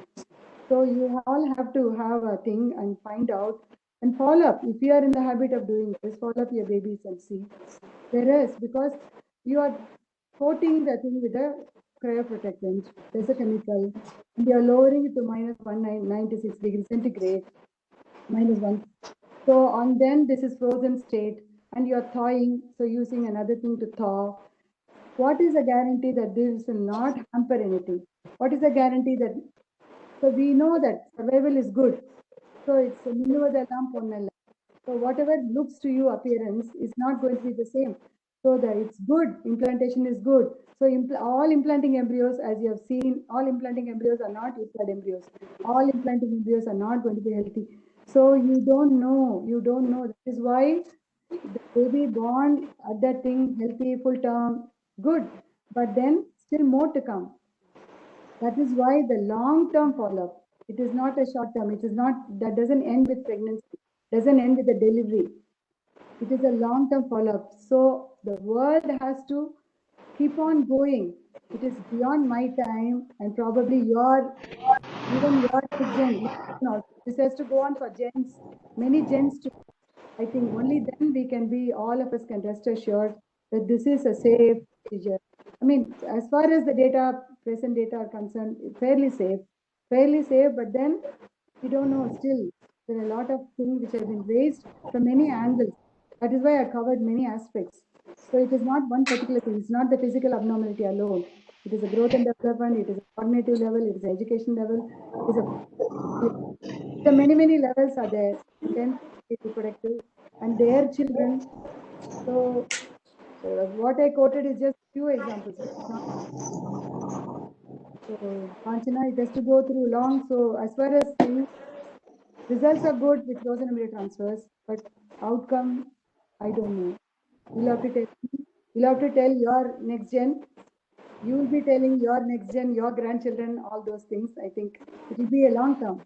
So you all have to have a thing and find out and follow up. If you are in the habit of doing this, follow up your babies and see. There is, because you are coating the thing with a cryoprotectant. There's a chemical, and you are lowering it to minus 196 degrees centigrade, -1. So on then this is frozen state, and you're thawing, so using another thing to thaw. What is a guarantee that this will not hamper anything? What is a guarantee that, so we know that survival is good. So it's a minimum. So whatever looks to you appearance is not going to be the same. So that it's good, implantation is good. So all implanting embryos, as you have seen, all implanting embryos are not implant embryos. All implanting embryos are not going to be healthy. So you don't know. That is why the baby born at that thing, healthy, full term, good. But then still more to come. That is why the long-term follow-up. It is not a short-term. It is not, that doesn't end with pregnancy, doesn't end with the delivery. It is a long-term follow-up. So the world has to keep on going. It is beyond my time, and probably even your gen. This has to go on for gens, many gens to. I think only then we can be, all of us can rest assured that this is a safe procedure. I mean, as far as the present data are concerned, fairly safe, but then we don't know still. There are a lot of things which have been raised from many angles. That is why I covered many aspects. So it is not one particular thing. It's not the physical abnormality alone. It is a growth and development. It is a cognitive level. It is an education level. The many levels are there. Then reproductive and their children. So what I quoted is just few examples. So Kanchana, it has to go through long. So as far as things, results are good with frozen embryo transfers, but outcome, I don't know. You'll have to tell me. You'll have to tell your next gen. You will be telling your next gen, your grandchildren, all those things. I think it will be a long term.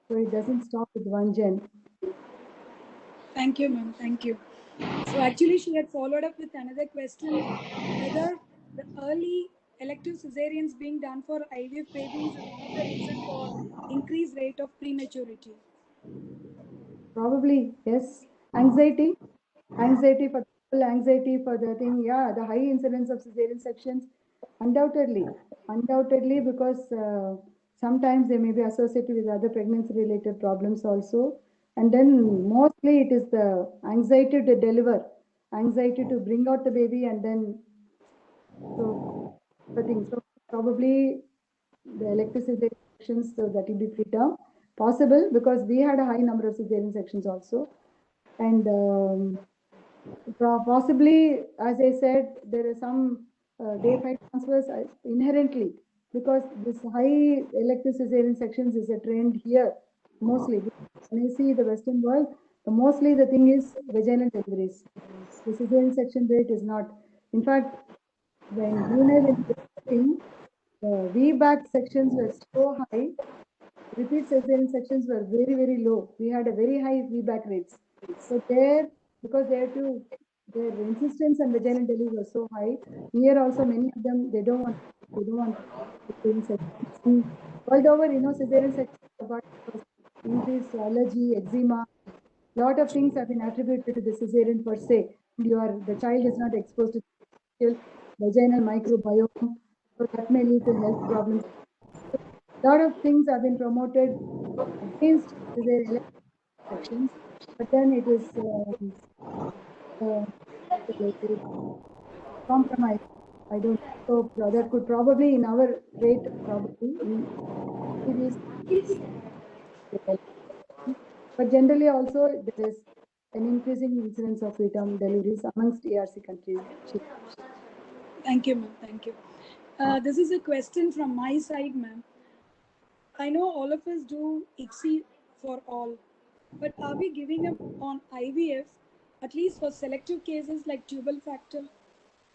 So it doesn't stop with one gen. Thank you, ma'am. Thank you. So actually, she had followed up with another question, whether the early elective cesareans being done for IVF babies is one of the reason for increased rate of prematurity. Probably, yes. Anxiety for the thing. Yeah, the high incidence of cesarean sections, undoubtedly, because sometimes they may be associated with other pregnancy-related problems also. And then mostly it is the anxiety to deliver, anxiety to bring out the baby, and then so the thing. So probably the elective cesarean sections, so that will be preterm. Possible, because we had a high number of cesarean sections also. And possibly, as I said, there is some day 5 transfers inherently, because this high elective cesarean sections is a trend here mostly. When you see the Western world, mostly the thing is vaginal deliveries. The cesarean section rate is not. In fact, when Brunei was developing, the VBAC sections were so high, repeat cesarean sections were very, very low. We had a very high VBAC rates. So there, because they had to, their insistence on vaginal delivery was so high. Here also, many of them, they don't want cesarean sections. World over, cesarean sections have got increased allergy, eczema. Lot of things have been attributed to the cesarean per se. The child is not exposed to vaginal microbiome, so that may lead to health problems. A lot of things have been promoted against the sections, but then it is compromised. I don't know. So that could probably, in our rate, probably increase. But generally also there is an increasing incidence of preterm deliveries amongst ARC countries. Thank you, ma'am. Thank you. This is a question from my side, ma'am. I know all of us do ICSI for all, but are we giving up on IVF, at least for selective cases like tubal factor,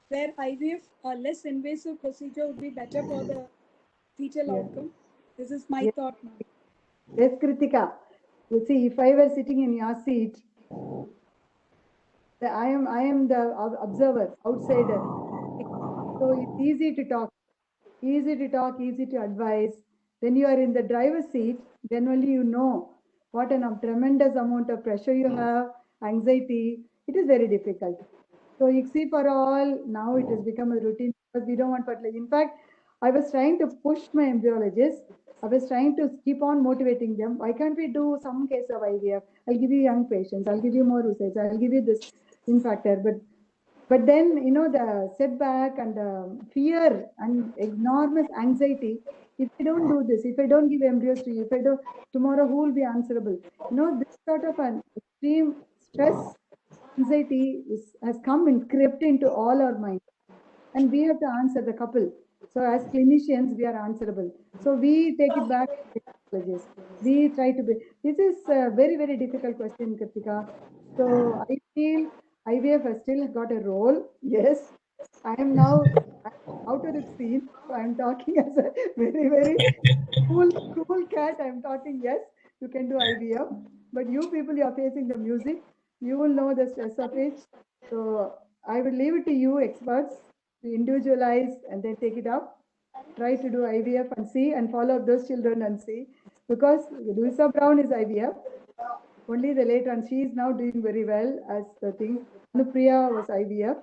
where IVF, a less invasive procedure, would be better for the fetal outcome? This is my thought, ma'am. Yes, Kritika. You see, if I were sitting in your seat, I am the observer, outsider. So it's easy to talk, easy to advise. When you are in the driver's seat, then only you know what a tremendous amount of pressure you have, anxiety. It is very difficult. So ICSI for all, now it has become a routine because we don't want fertilization. In fact, I was trying to push my embryologists. I was trying to keep on motivating them. Why can't we do some case of IVF? I'll give you young patients. I'll give you more research. I'll give you this in factor. But then, the setback and the fear and enormous anxiety, if I don't do this, if I don't give embryos to you, if I don't, tomorrow who will be answerable? This sort of an extreme stress, anxiety has come and crept into all our minds. And we have to answer the couple. So as clinicians, we are answerable. So we take it back to technologists. We try to be, this is a very, very difficult question, Kritika. So I feel IVF has still got a role. Yes. I am now out of the scene. So I'm talking as a very, very cool cat. I'm talking, yes, you can do IVF. But you people, you are facing the music. You will know the stress of it. So I will leave it to you experts to individualize and then take it up. Try to do IVF and see and follow up those children and see. Because Louisa Brown is IVF. Only the late one, she is now doing very well as the thing. Anupriya was IVF.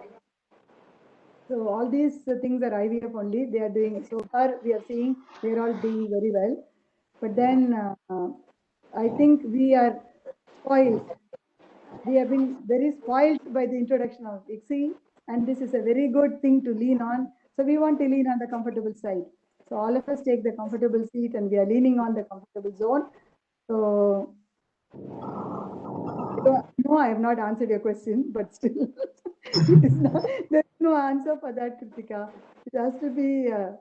So all these things are IVF only. They are doing, so far we are seeing they are all doing very well. But then I think we are spoiled. We have been very spoiled by the introduction of ICSI, and this is a very good thing to lean on. So we want to lean on the comfortable side. So all of us take the comfortable seat and we are leaning on the comfortable zone. So no, I have not answered your question, but still, there's no answer for that, Kritika. It has to be a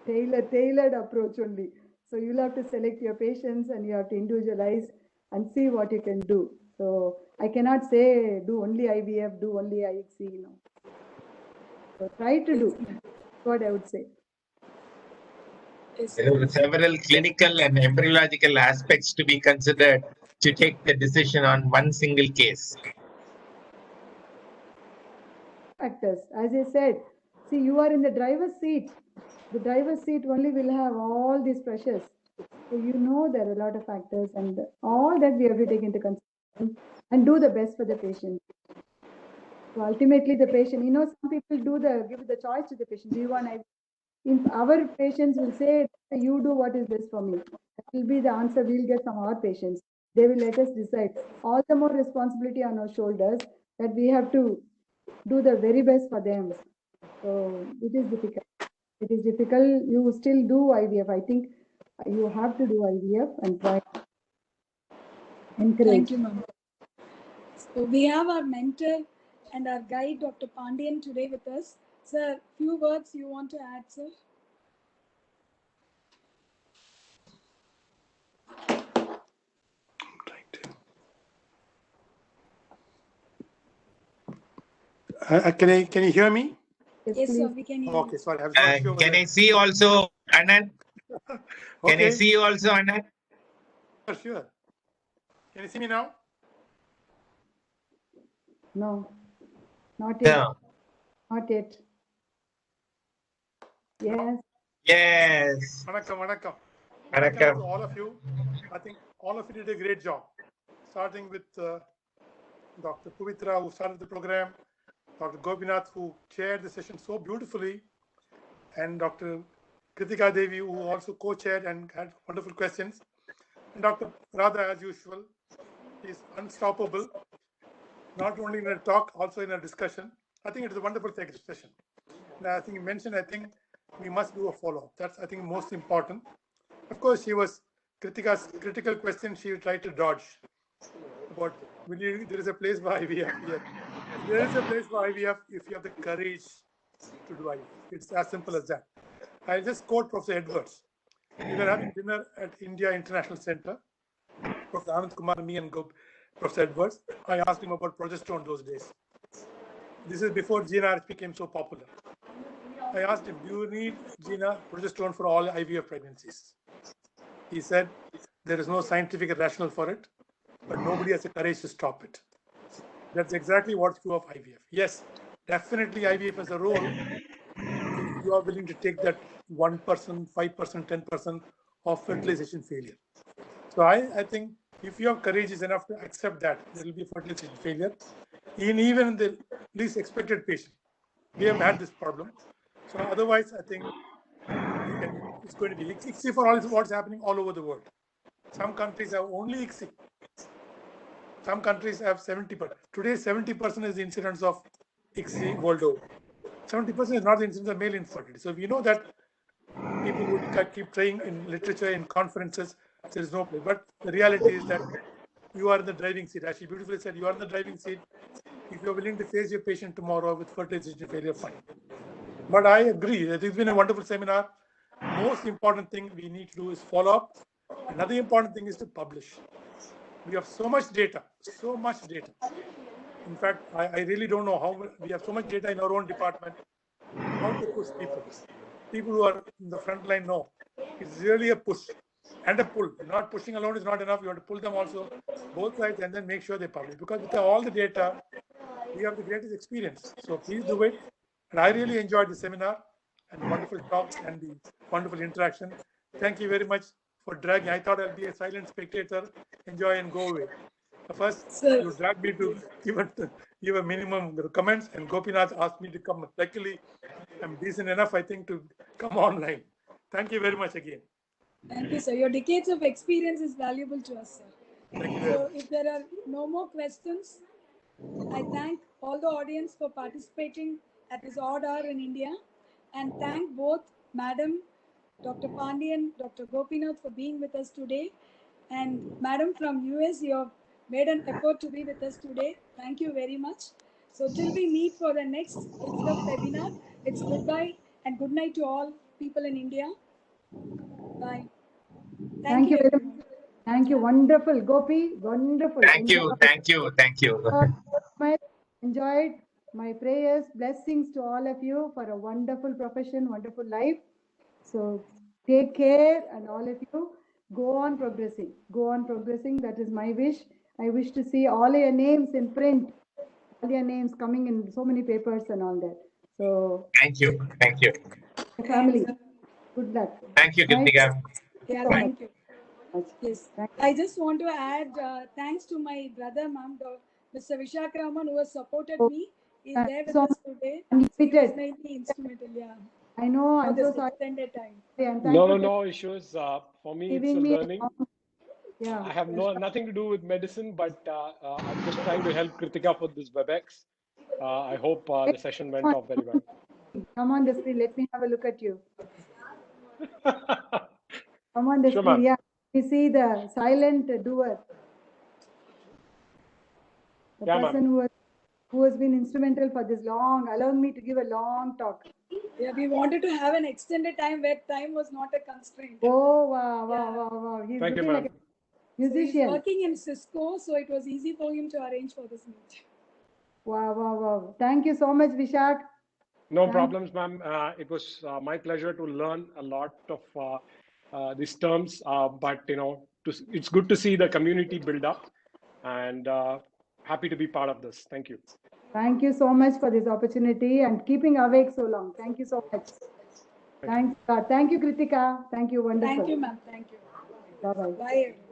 tailored approach only. So you'll have to select your patients and you have to individualize and see what you can do. So I cannot say do only IVF, do only ICSI. So try to do. That's what I would say. Yes, There are several clinical and embryological aspects to be considered to take the decision on one single case. Factors, as I said, see, you are in the driver's seat. The driver's seat only will have all these pressures. So you know there are a lot of factors, and all that we have to take into consideration and do the best for the patient. So ultimately, the patient, some people give the choice to the patient. Do you want IV? In our patients will say, you do what is best for me. That will be the answer we'll get from our patients. They will let us decide. All the more responsibility on our shoulders that we have to do the very best for them. So it is difficult. It is difficult. You still do IVF. I think you have to do IVF and try encourage. Thank you, ma'am. So we have our mentor and our guide, Dr. Pandian, today with us. Sir, few words you want to add, sir? Can you hear me? Yes, sir, we can hear Okay, you. sorry, I was not sure. Can I see also, Anand? Can I Okay, see you also, Anand? sure. Can you see me now? No, not yet. No. Not yet. Yes. Yes. Vanakkam. Vanakkam. Vanakkam to all of you. I think all of you did a great job. Starting with Dr. Puvitra, who started the program, Dr. Gopinath, who chaired the session so beautifully, and Dr. Kritika Devi, who also co-chaired and had wonderful questions. And Dr. Radha, as usual, is unstoppable, not only in her talk, also in her discussion. I think it is a wonderful session. And I think you mentioned, I think we must do a follow-up. That's, I think, most important. Of course, Kritika's critical question, she tried to dodge. But there is a place for IVF. Yes. There is a place for IVF if you have the courage to do IVF. It's as simple as that. I'll just quote Professor Edwards. We were having dinner at India International Center. Professor Anand Kumar, me and Professor Edwards. I asked him about progesterone those days. This is before GnRH became so popular. I asked him, do you need progesterone for all IVF pregnancies? He said, there is no scientific rationale for it, but nobody has the courage to stop it. That's exactly what's true of IVF. Yes, definitely IVF has a role if you are willing to take that 1%, 5%, 10% of fertilization failure. So I think if you have courage is enough to accept that there will be fertilization failure, even in the least expected patient. We have had this problem. So otherwise, I think it's going to be ICSI for all is what's happening all over the world. Some countries have only ICSI. Some countries have 70%. Today, 70% is the incidence of ICSI world over. 70% is not the incidence of male infertility. So we know that people would keep trying in literature, in conferences, there is no place. But the reality is that you are in the driving seat. As she beautifully said, you are in the driving seat. If you're willing to face your patient tomorrow with fertilization failure, fine. But I agree that it's been a wonderful seminar. Most important thing we need to do is follow up. Another important thing is to publish. We have so much data, so much data. In fact, I really don't know how we have so much data in our own department, how to push people. People who are in the front line know it's really a push and a pull. Not pushing alone is not enough. You have to pull them also, both sides, and then make sure they publish. Because with all the data, we have the greatest experience. So please do it. And I really enjoyed the seminar and the wonderful talks and the wonderful interaction. Thank you very much for dragging. I thought I'll be a silent spectator, enjoy and go away. First, you dragged me to give a minimum comments, and Gopinath asked me to come. Luckily, I'm decent enough, I think, to come online. Thank you very much again. Thank you, sir. Your decades of experience is valuable to us, sir. Thank you. So if there are no more questions, I thank all the audience for participating at this odd hour in India, and thank both Madam Dr. Pandian, Dr. Gopinath for being with us today. And Madam from US, you have made an effort to be with us today. Thank you very much. So till we meet for the next ICSF webinar, it's goodbye and good night to all people in India. Bye. Thank you very much. Thank you. Wonderful. Gopi, wonderful. Thank you. Thank you. Thank you. Enjoyed. My prayers, blessings to all of you for a wonderful profession, wonderful life. So take care, and all of you go on progressing. Go on progressing. That is my wish. I wish to see all your names in print, all your names coming in so many papers and all that. So Thank you. Thank you. family, And, good luck. Thank you, Nice. Kritika. yeah, So much. thank you. Yes, I just want to add thanks to my brother, ma'am, Mr. Vishak Raman, who has supported me. He's Thank there you with so us much. today. He was Unlimited. mainly instrumental, yeah, I know. for I'm so this sorry. extended time. And thank No, you no, for no issues. For me, it's a giving me. learning. Yeah. I have nothing to do with medicine, but I'm just trying to help Kritika for this WebEx. I hope the session went off very well. Come on the screen. Let me have a look at you. Come on the Sure, screen. ma'am. Yeah. We see the silent doer. The Yeah, person ma'am. who has been instrumental for this long, allowing me to give a long talk. Yeah, we wanted to have an extended time where time was not a constraint. Oh, wow, wow, Yeah. wow, wow. He's Thank you, looking like ma'am. a So he's musician. working in Cisco, so it was easy for him to arrange for this meet. Wow, wow, wow. Thank you so much, Vishak. No Thank- problems, ma'am. It was my pleasure to learn a lot of these terms, but it's good to see the community build up, and happy to be part of this. Thank you. Thank you so much for this opportunity and keeping awake so long. Thank you so much. Thanks, God. Thank you, Kritika. Thank you. Wonderful. Thank you, ma'am. Thank you. Bye-bye. Bye, everyone.